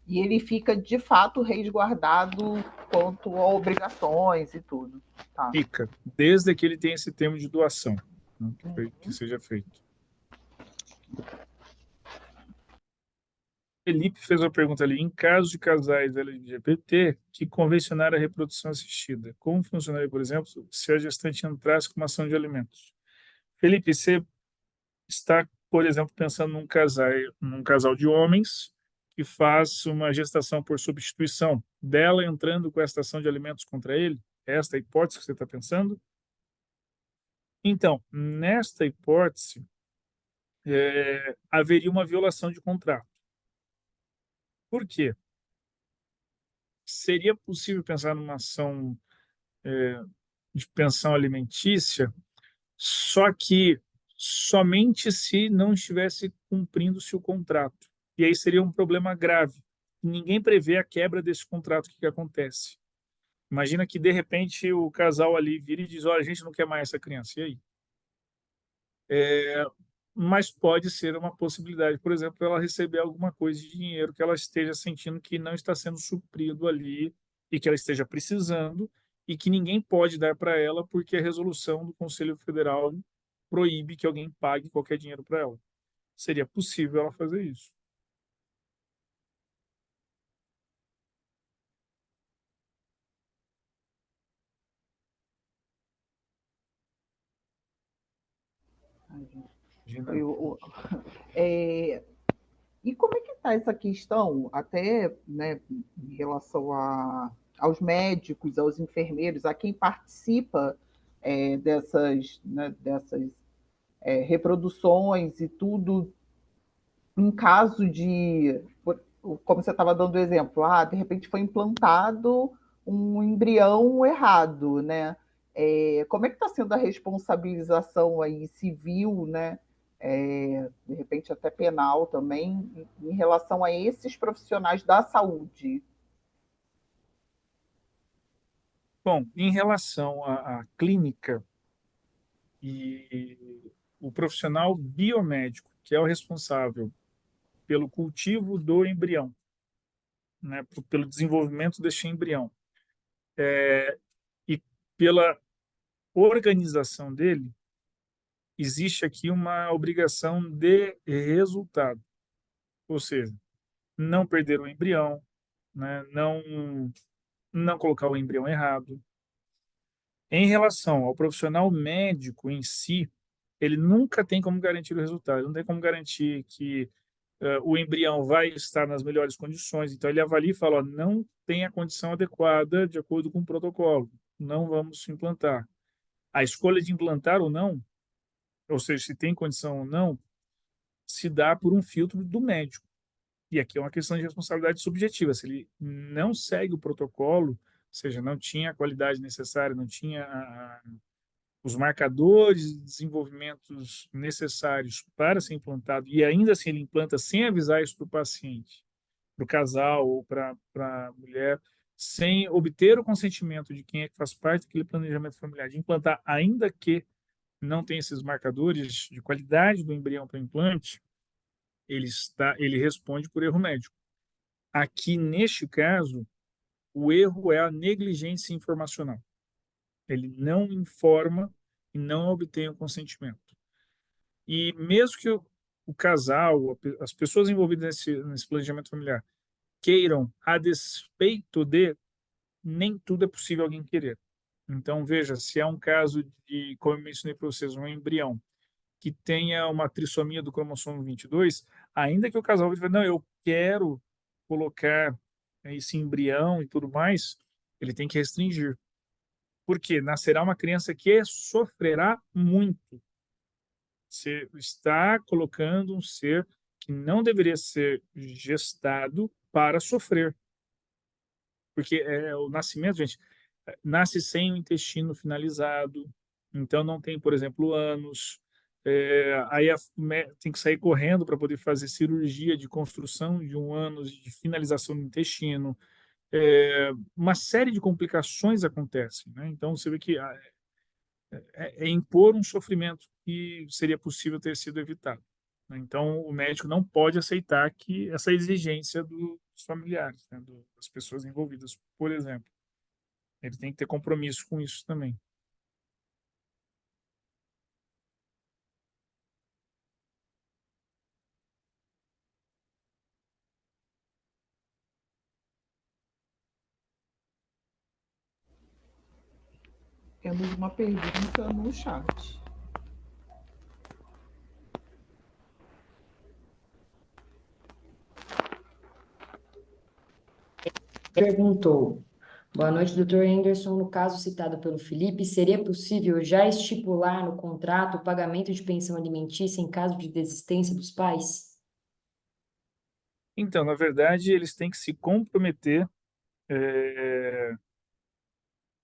E ele fica, de fato, resguardado quanto a obrigações e tudo. Tá. Fica, desde que ele tenha esse termo de doação, né, que seja feito. Felipe fez uma pergunta ali. Em caso de casais LGBT que convencionaram a reprodução assistida, como funcionaria, por exemplo, se a gestante entrasse com uma ação de alimentos? Felipe, você está, por exemplo, pensando num casal de homens que faz uma gestação por substituição, dela entrando com esta ação de alimentos contra ele? É esta a hipótese que você está pensando? Então, nesta hipótese, haveria uma violação de contrato. Por quê? Seria possível pensar numa ação de pensão alimentícia, só que somente se não estivesse cumprindo-se o contrato. E aí seria um problema grave. Ninguém prevê a quebra desse contrato que acontece. Imagina que, de repente, o casal ali vira e diz: olha, a gente não quer mais essa criança. E aí? Mas pode ser uma possibilidade, por exemplo, ela receber alguma coisa de dinheiro que ela esteja sentindo que não está sendo suprido ali e que ela esteja precisando e que ninguém pode dar para ela porque a resolução do Conselho Federal proíbe que alguém pague qualquer dinheiro para ela. Seria possível ela fazer isso. Imagina. É, e como é que está essa questão, até, né, em relação aos médicos, aos enfermeiros, a quem participa dessas reproduções e tudo, em caso de, como você estava dando o exemplo, de repente foi implantado um embrião errado, né? Como é que está sendo a responsabilização aí civil, né? De repente até penal também, em relação a esses profissionais da saúde? Bom, em relação à clínica e o profissional biomédico, que é o responsável pelo cultivo do embrião, né, pelo desenvolvimento deste embrião, e pela organização dele, existe aqui uma obrigação de resultado, ou seja, não perder o embrião, né, não colocar o embrião errado. Em relação ao profissional médico em si, ele nunca tem como garantir o resultado, ele não tem como garantir que o embrião vai estar nas melhores condições. Então, ele avalia e fala: ó, não tem a condição adequada de acordo com o protocolo, não vamos implantar. A escolha de implantar ou não, ou seja, se tem condição ou não, se dá por um filtro do médico. E aqui é uma questão de responsabilidade subjetiva. Se ele não segue o protocolo, ou seja, não tinha a qualidade necessária, não tinha os marcadores de desenvolvimentos necessários para ser implantado, e ainda assim ele implanta sem avisar isso para o paciente, para o casal ou para a mulher, sem obter o consentimento de quem é que faz parte daquele planejamento familiar, de implantar, ainda que não tenha esses marcadores de qualidade do embrião para implante, ele responde por erro médico. Aqui, neste caso, o erro é a negligência informacional. Ele não informa e não obtém o consentimento. E mesmo que o casal, as pessoas envolvidas nesse planejamento familiar, queiram a despeito de, nem tudo é possível alguém querer. Então, veja, se é um caso de, como eu mencionei para vocês, um embrião que tenha uma trissomia do cromossomo 22, ainda que o casal diga: não, eu quero colocar esse embrião e tudo mais, ele tem que restringir. Porque nascerá uma criança que sofrerá muito. Você está colocando um ser que não deveria ser gestado para sofrer. Porque o nascimento, gente, nasce sem o intestino finalizado, então não tem, por exemplo, ânus, Aí tem que sair correndo para poder fazer cirurgia de construção de um ânus, de finalização do intestino. Uma série de complicações acontecem, né? Então, você vê que é impor um sofrimento que seria possível ter sido evitado, né? Então, o médico não pode aceitar que essa exigência dos familiares, né, das pessoas envolvidas, por exemplo. Ele tem que ter compromisso com isso também. Temos uma pergunta no chat. Perguntou: Boa noite, doutor Henderson. No caso citado pelo Felipe, seria possível já estipular no contrato o pagamento de pensão alimentícia em caso de desistência dos pais? Então, na verdade, eles têm que se comprometer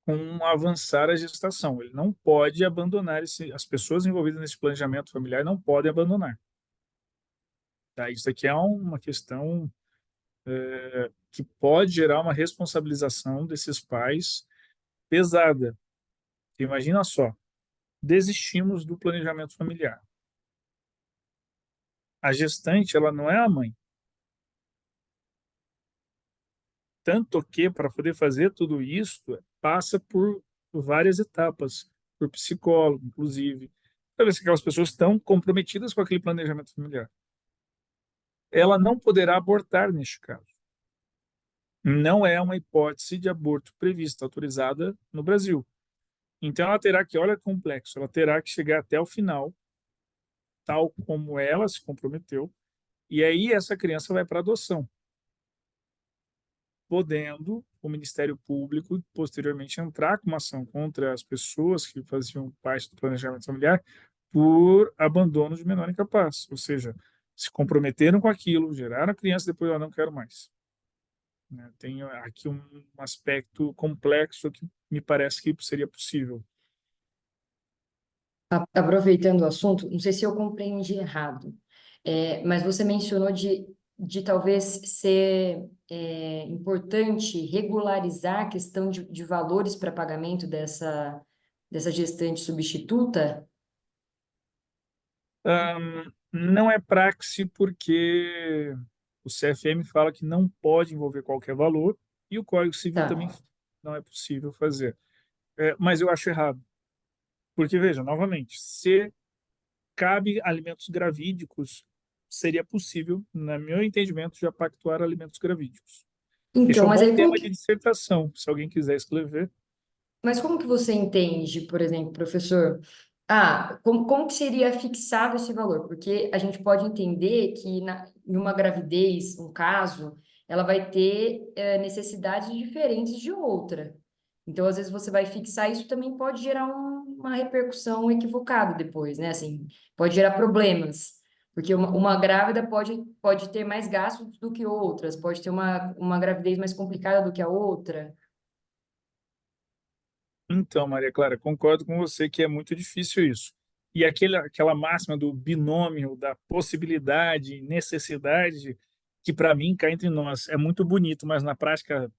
com avançar a gestação. Ele não pode abandonar as pessoas envolvidas nesse planejamento familiar não podem abandonar. Tá? Isso aqui é uma questão que pode gerar uma responsabilização desses pais pesada. Imagina só, desistimos do planejamento familiar. A gestante, ela não é a mãe. Tanto que, para poder fazer tudo isso, passa por várias etapas, por psicólogo, inclusive, para ver se aquelas pessoas estão comprometidas com aquele planejamento familiar. Ela não poderá abortar neste caso. Não é uma hipótese de aborto prevista, autorizada no Brasil. Então, ela terá que, olha que complexo, ela terá que chegar até o final, tal como ela se comprometeu, e aí essa criança vai para adoção, podendo o Ministério Público posteriormente entrar com uma ação contra as pessoas que faziam parte do planejamento familiar por abandono de menor incapaz, ou seja, se comprometeram com aquilo, geraram a criança, depois eu não quero mais, né? Tem aqui um aspecto complexo que me parece que seria possível. Aproveitando o assunto, não sei se eu compreendi errado, mas você mencionou de talvez ser importante regularizar a questão de valores para pagamento dessa gestante substituta? Não é praxe porque o CFM fala que não pode envolver qualquer valor e o Código Civil Tá. também não é possível fazer. Mas eu acho errado. Porque, veja, novamente, se cabe alimentos gravídicos, seria possível, no meu entendimento, já pactuar alimentos gravídicos. Este é Então, um mas bom aí como tema de que, dissertação, se alguém quiser escrever. mas como que você entende, por exemplo, professor? Como que seria fixado esse valor? Porque a gente pode entender que em uma gravidez, um caso, ela vai ter necessidades diferentes de outra. Então, às vezes, você vai fixar isso também pode gerar uma repercussão equivocada depois, né? Assim, pode gerar problemas. Porque uma grávida pode ter mais gastos do que outras, pode ter uma gravidez mais complicada do que a outra. Então, Maria Clara, concordo com você que é muito difícil isso. E aquela máxima do binômio, da possibilidade, necessidade, que para mim, cá entre nós, é muito bonito, mas na prática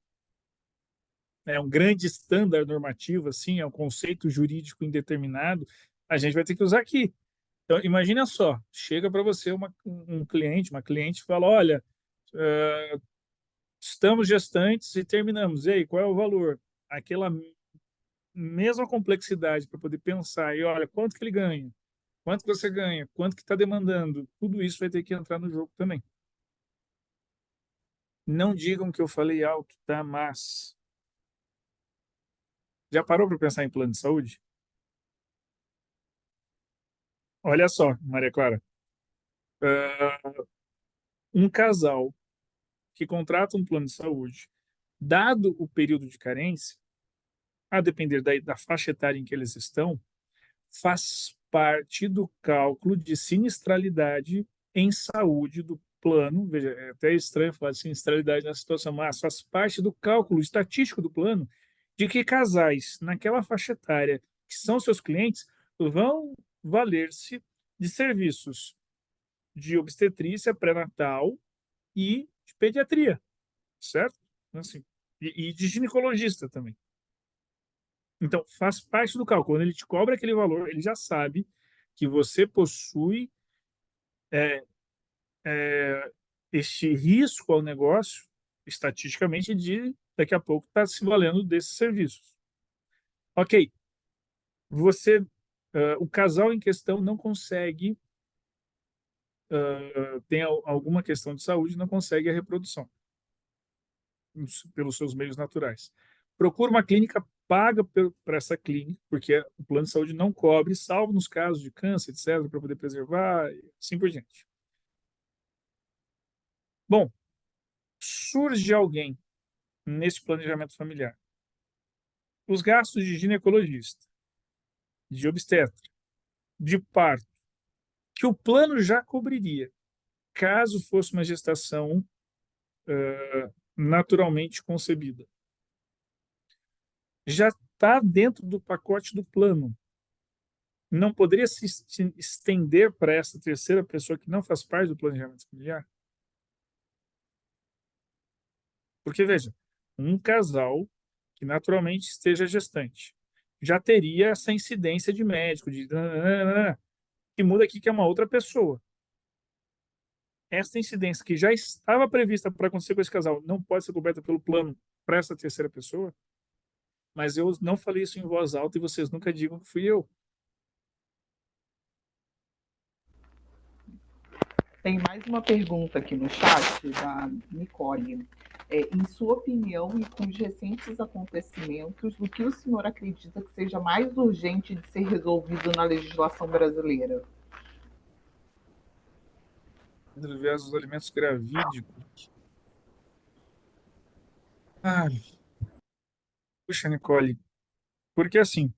é um grande estándar normativo, assim, é um conceito jurídico indeterminado, a gente vai ter que usar aqui. Então, imagina só, chega para você um cliente, uma cliente, e fala, olha, estamos gestantes e terminamos. E aí, qual é o valor? Aquela mesma complexidade para poder pensar, e olha, quanto que ele ganha? Quanto que você ganha? Quanto que está demandando? Tudo isso vai ter que entrar no jogo também. Não digam que eu falei alto, tá? Mas já parou para pensar em plano de saúde? Olha só, Maria Clara, um casal que contrata um plano de saúde, dado o período de carência, a depender da faixa etária em que eles estão, faz parte do cálculo de sinistralidade em saúde do plano. Veja, é até estranho falar de sinistralidade nessa situação, mas faz parte do cálculo estatístico do plano de que casais naquela faixa etária que são seus clientes vão valer-se de serviços de obstetrícia pré-natal e de pediatria, certo? Assim, e de ginecologista também. Então, faz parte do cálculo. Quando ele te cobra aquele valor, ele já sabe que você possui este risco ao negócio, estatisticamente, de daqui a pouco estar se valendo desses serviços. Ok, você, o casal em questão não consegue, tem alguma questão de saúde, não consegue a reprodução pelos seus meios naturais. Procura uma clínica, paga para essa clínica, porque o plano de saúde não cobre, salvo nos casos de câncer, etc., para poder preservar, e assim por diante. Bom, surge alguém nesse planejamento familiar. Os gastos de ginecologista, de obstetra, de parto, que o plano já cobriria, caso fosse uma gestação naturalmente concebida. Já está dentro do pacote do plano. Não poderia se estender para essa terceira pessoa que não faz parte do planejamento familiar? Porque, veja, um casal que naturalmente esteja gestante já teria essa incidência de médico, que muda aqui que é uma outra pessoa. Essa incidência que já estava prevista para acontecer com esse casal não pode ser coberta pelo plano para essa terceira pessoa? Mas eu não falei isso em voz alta e vocês nunca digam que fui eu. Tem mais uma pergunta aqui no chat da Nicole. Em sua opinião e com os recentes acontecimentos, o que o senhor acredita que seja mais urgente de ser resolvido na legislação brasileira? Diversos alimentos gravídicos. Ai, puxa, Nicole, porque assim,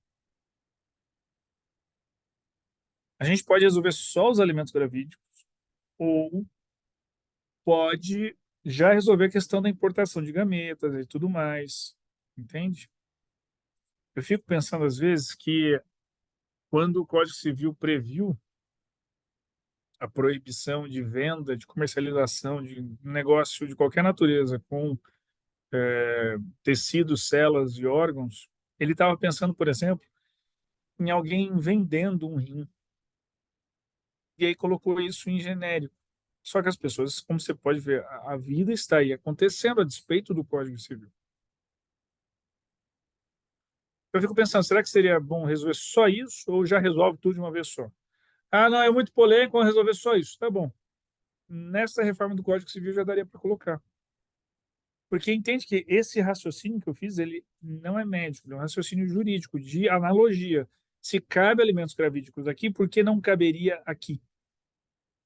a gente pode resolver só os alimentos gravídicos ou pode já resolver a questão da importação de gametas e tudo mais, entende? Eu fico pensando às vezes que quando o Código Civil previu a proibição de venda, de comercialização de negócio de qualquer natureza com tecidos, células e órgãos, ele estava pensando, por exemplo, em alguém vendendo um rim. E aí colocou isso em genérico. Só que as pessoas, como você pode ver, a vida está aí acontecendo a despeito do Código Civil. Eu fico pensando, será que seria bom resolver só isso ou já resolve tudo de uma vez só? Ah, não, é muito polêmico, vamos resolver só isso. Tá bom. Nessa reforma do Código Civil já daria para colocar. Porque entende que esse raciocínio que eu fiz, ele não é médico, ele é um raciocínio jurídico, de analogia. Se cabe alimentos gravídicos aqui, por que não caberia aqui?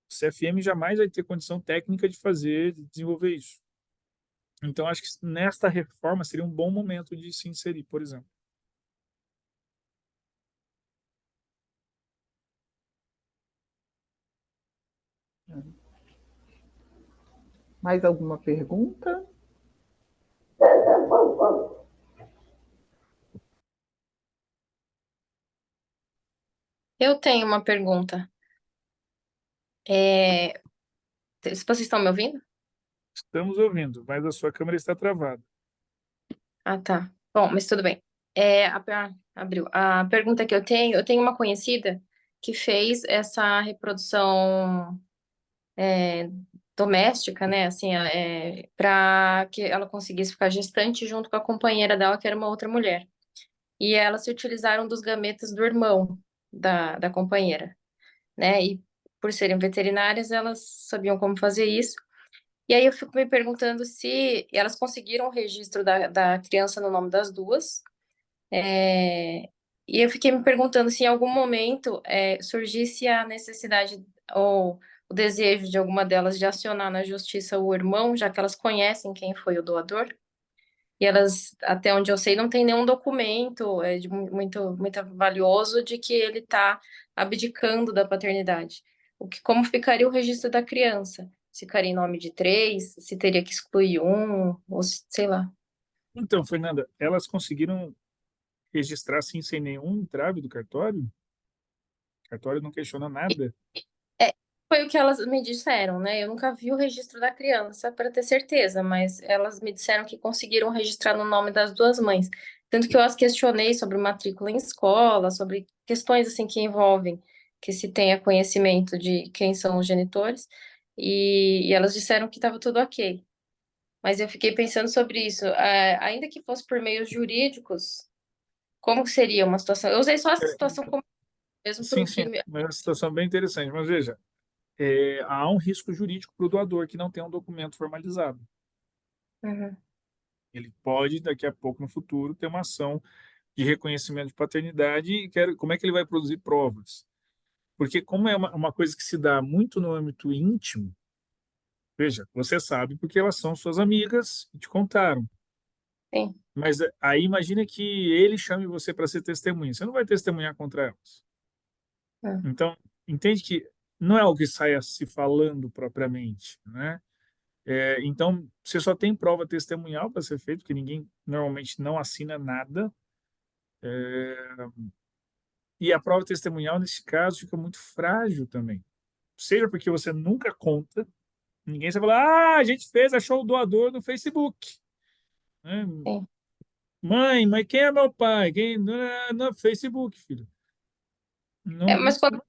O CFM jamais vai ter condição técnica de fazer, de desenvolver isso. Então, acho que nesta reforma seria um bom momento de se inserir, por exemplo. Mais alguma pergunta? Eu tenho uma pergunta. Se vocês estão me ouvindo? Estamos ouvindo, mas a sua câmera está travada. Ah, tá. Bom, mas tudo bem. Abriu. A pergunta que eu tenho uma conhecida que fez essa reprodução doméstica, né? Assim, para que ela conseguisse ficar gestante junto com a companheira dela, que era uma outra mulher. E elas se utilizaram dos gametas do irmão da companheira, né? E por serem veterinárias, elas sabiam como fazer isso. E aí eu fico me perguntando se elas conseguiram o registro da criança no nome das duas. E eu fiquei me perguntando se em algum momento surgisse a necessidade ou o desejo de alguma delas de acionar na justiça o irmão, já que elas conhecem quem foi o doador. E elas, até onde eu sei, não tem nenhum documento muito valioso de que ele está abdicando da paternidade. Como ficaria o registro da criança? Se ficaria em nome de três? Se teria que excluir um? Ou sei lá. Então, Fernanda, elas conseguiram registrar assim sem nenhum entrave do cartório? O cartório não questiona nada. É, foi o que elas me disseram, né? Eu nunca vi o registro da criança para ter certeza, mas elas me disseram que conseguiram registrar no nome das duas mães. Tanto que eu as questionei sobre matrícula em escola, sobre questões assim que envolvem que se tenha conhecimento de quem são os genitores, e elas disseram que estava tudo ok. Mas eu fiquei pensando sobre isso. Ainda que fosse por meios jurídicos, como que seria uma situação? Eu usei só essa situação como mesmo para Sim, o sim, que. mas é uma situação bem interessante. Mas veja, há um risco jurídico para o doador que não tem um documento formalizado. Uhum, Ele pode, daqui a pouco, no futuro, ter uma ação de reconhecimento de paternidade e como é que ele vai produzir provas? Porque como é uma coisa que se dá muito no âmbito íntimo, veja, você sabe porque elas são suas amigas e te contaram. sim, Mas aí imagina que ele chame você para ser testemunha. Você não vai testemunhar contra elas. é, Então, entende que não é algo que saia se falando propriamente, né? Então, você só tem prova testemunhal para ser feito, porque ninguém normalmente não assina nada. E a prova testemunhal, nesse caso, fica muito frágil também. Seja porque você nunca conta, ninguém vai falar, ah, a gente fez, achou o doador no Facebook. Né? sim. Mãe, mas quem é meu pai? Quem? No Facebook, filho. Não, não. Mas quando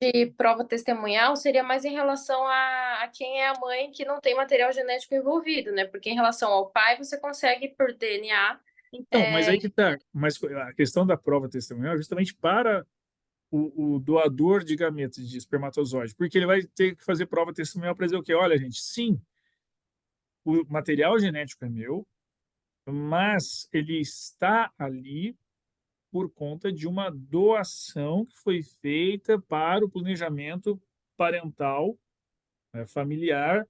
de prova testemunhal seria mais em relação a quem é a mãe que não tem material genético envolvido, né? Porque em relação ao pai, você consegue por DNA. Então, mas aí que tá. Mas a questão da prova testemunhal é justamente para o doador de gametas de espermatozoide, porque ele vai ter que fazer prova testemunhal para dizer o quê? Olha, gente, sim, o material genético é meu, mas ele está ali por conta de uma doação que foi feita para o planejamento parental, familiar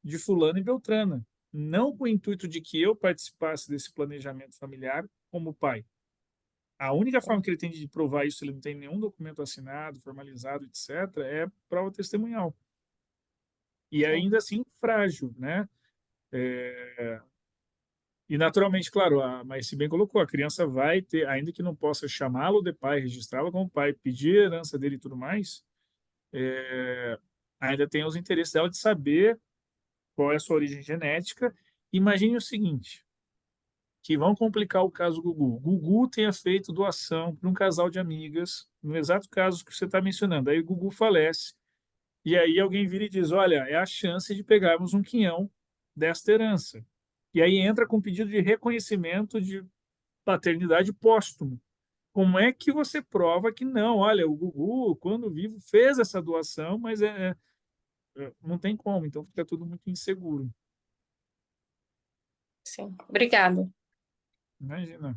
de fulano e beltrana, não com o intuito de que eu participasse desse planejamento familiar como pai. A única forma que ele tem de provar isso, ele não tem nenhum documento assinado, formalizado, etc., é prova testemunhal. E Sim, ainda assim frágil, né? E naturalmente, claro, mas se bem colocou, a criança vai ter, ainda que não possa chamá-lo de pai, registrá-lo como pai, pedir a herança dele e tudo mais, ainda tem os interesses dela de saber qual é a sua origem genética. Imagine o seguinte, que vão complicar o caso Gugu. Gugu tenha feito doação para um casal de amigas, no exato caso que você está mencionando. Aí o Gugu falece, e aí alguém vira e diz, olha, é a chance de pegarmos um quinhão desta herança. E aí entra com pedido de reconhecimento de paternidade póstumo. Como é que você prova que não? Olha, o Gugu, quando vivo, fez essa doação, mas não tem como, então fica tudo muito inseguro. sim. Obrigada. Imagina.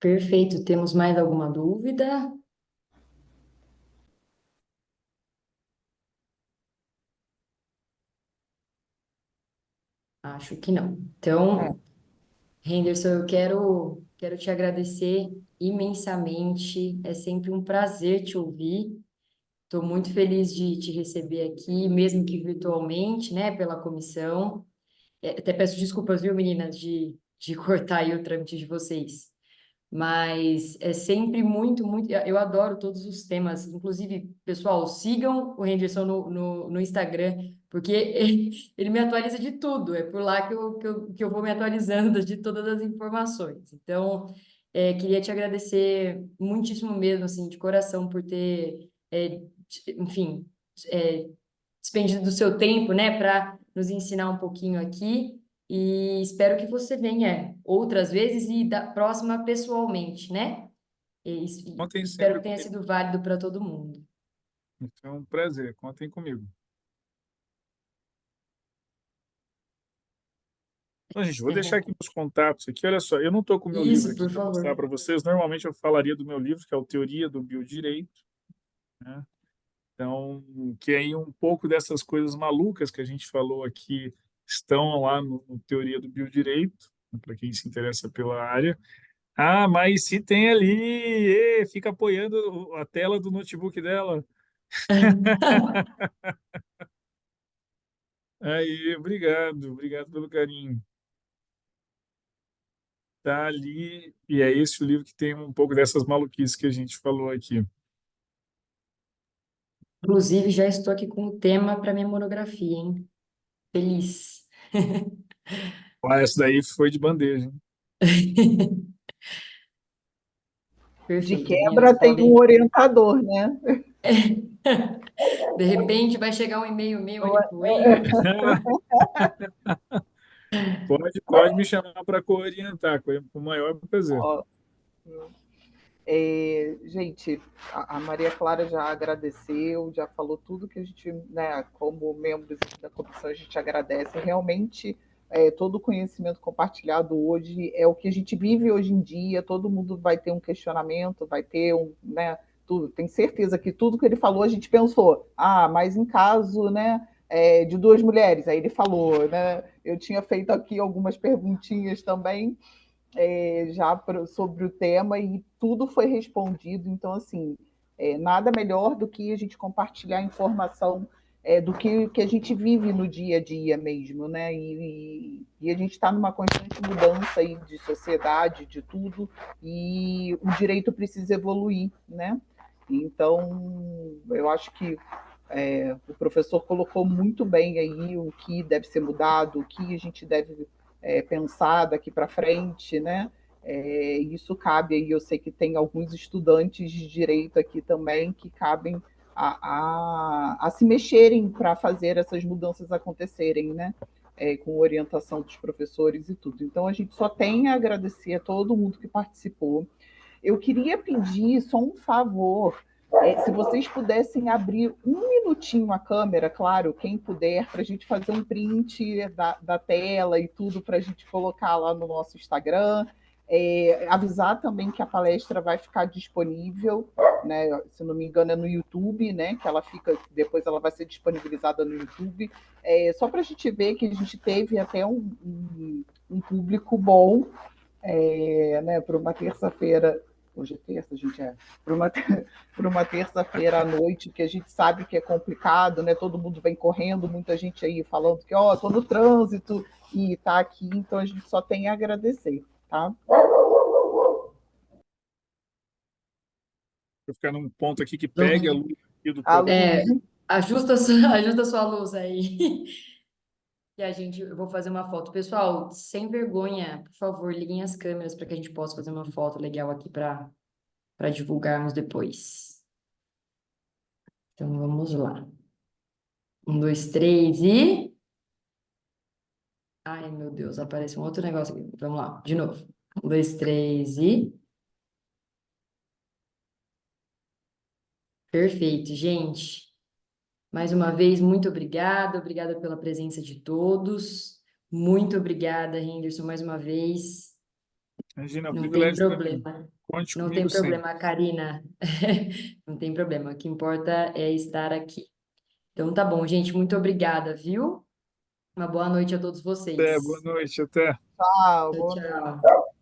Perfeito. Temos mais alguma dúvida? Acho que não. Então, Henderson, eu quero te agradecer imensamente. É sempre um prazer te ouvir. Estou muito feliz de te receber aqui, mesmo que virtualmente, né, pela comissão. Até peço desculpas, viu, meninas, de cortar aí o trâmite de vocês. Mas é sempre muito, muito. Eu adoro todos os temas. Inclusive, pessoal, sigam o Henderson no Instagram, porque ele me atualiza de tudo. É por lá que eu vou me atualizando de todas as informações. Então, queria te agradecer muitíssimo mesmo, assim, de coração, por ter, enfim, é, despendido do seu tempo, né, para nos ensinar um pouquinho aqui. E espero que você venha outras vezes e da próxima pessoalmente, né? E Contem espero sempre que tenha comigo. sido válido para todo mundo. Foi um prazer. Contem comigo. Então, gente, vou deixar aqui meus contatos aqui. Olha só, eu não estou com o meu livro Isso, aqui por para mostrar favor. para vocês. Normalmente eu falaria do meu livro, que é o Teoria do Biodireito, né? Então, que aí um pouco dessas coisas malucas que a gente falou aqui estão lá no Teoria do Biodireito, para quem se interessa pela área. Ah, mas se tem ali, fica apoiando a tela do notebook dela. Aí, obrigado pelo carinho. está ali, e é esse o livro que tem um pouco dessas maluquices que a gente falou aqui. Inclusive, já estou aqui com o tema para minha monografia, hein? Feliz. Ah, essa daí foi de bandeja, hein? De Perfeito, meninas, quebra tem um podem. orientador, né? De repente vai chegar um e-mail meu ali pro Wender. Pode me chamar para orientar, com o maior prazer. Ó, gente, a Maria Clara já agradeceu, já falou tudo que a gente, né, como membros da comissão, a gente agradece. Realmente, todo o conhecimento compartilhado hoje é o que a gente vive hoje em dia. Todo mundo vai ter um questionamento, vai ter né, tudo. Tenho certeza que tudo que ele falou a gente pensou. Ah, mas em caso, né, de duas mulheres, aí ele falou, né? Eu tinha feito aqui algumas perguntinhas também sobre o tema e tudo foi respondido. Então, assim, nada melhor do que a gente compartilhar informação do que a gente vive no dia a dia mesmo, né? E a gente está numa constante mudança aí de sociedade, de tudo, e o direito precisa evoluir, né? Então, eu acho que o professor colocou muito bem aí o que deve ser mudado, o que a gente deve pensar daqui para frente, né? Isso cabe aí, eu sei que tem alguns estudantes de direito aqui também que cabem a se mexerem para fazer essas mudanças acontecerem, né? Com orientação dos professores e tudo. Então, a gente só tem a agradecer a todo mundo que participou. Eu queria pedir só um favor, se vocês pudessem abrir um minutinho a câmera, claro, quem puder, para a gente fazer um print da tela e tudo, para a gente colocar lá no nosso Instagram. Avisar também que a palestra vai ficar disponível, né, se não me engano, é no YouTube, né, que ela fica, depois ela vai ser disponibilizada no YouTube. Só para a gente ver que a gente teve até um público bom, né, para uma terça-feira. Hoje é terça, gente, para uma terça-feira à noite, que a gente sabe que é complicado, né? Todo mundo vem correndo, muita gente aí falando que, ó, tô no trânsito e tá aqui, então a gente só tem a agradecer, tá? Vou ficar num ponto aqui que pegue a luz aqui do A programa. luz, Ajusta, ajusta sua luz aí. E eu vou fazer uma foto. Pessoal, sem vergonha, por favor, liguem as câmeras para que a gente possa fazer uma foto legal aqui para divulgarmos depois. Então vamos lá. 1, 2, 3 e. Ai, meu Deus, apareceu um outro negócio aqui. Vamos lá, de novo. 1, 2, 3 e. Perfeito, gente. Mais uma vez, muito obrigada. Obrigada pela presença de todos. Muito obrigada, Henderson, mais uma vez. Imagina, é um Não tem privilégio para mim. problema. Conte Não tem comigo sempre. problema, Karina. Não tem problema. O que importa é estar aqui. Então tá bom, gente. Muito obrigada, viu? Uma boa noite a todos Até, boa vocês. noite, até. tchau, Tchau, boa noite. tchau.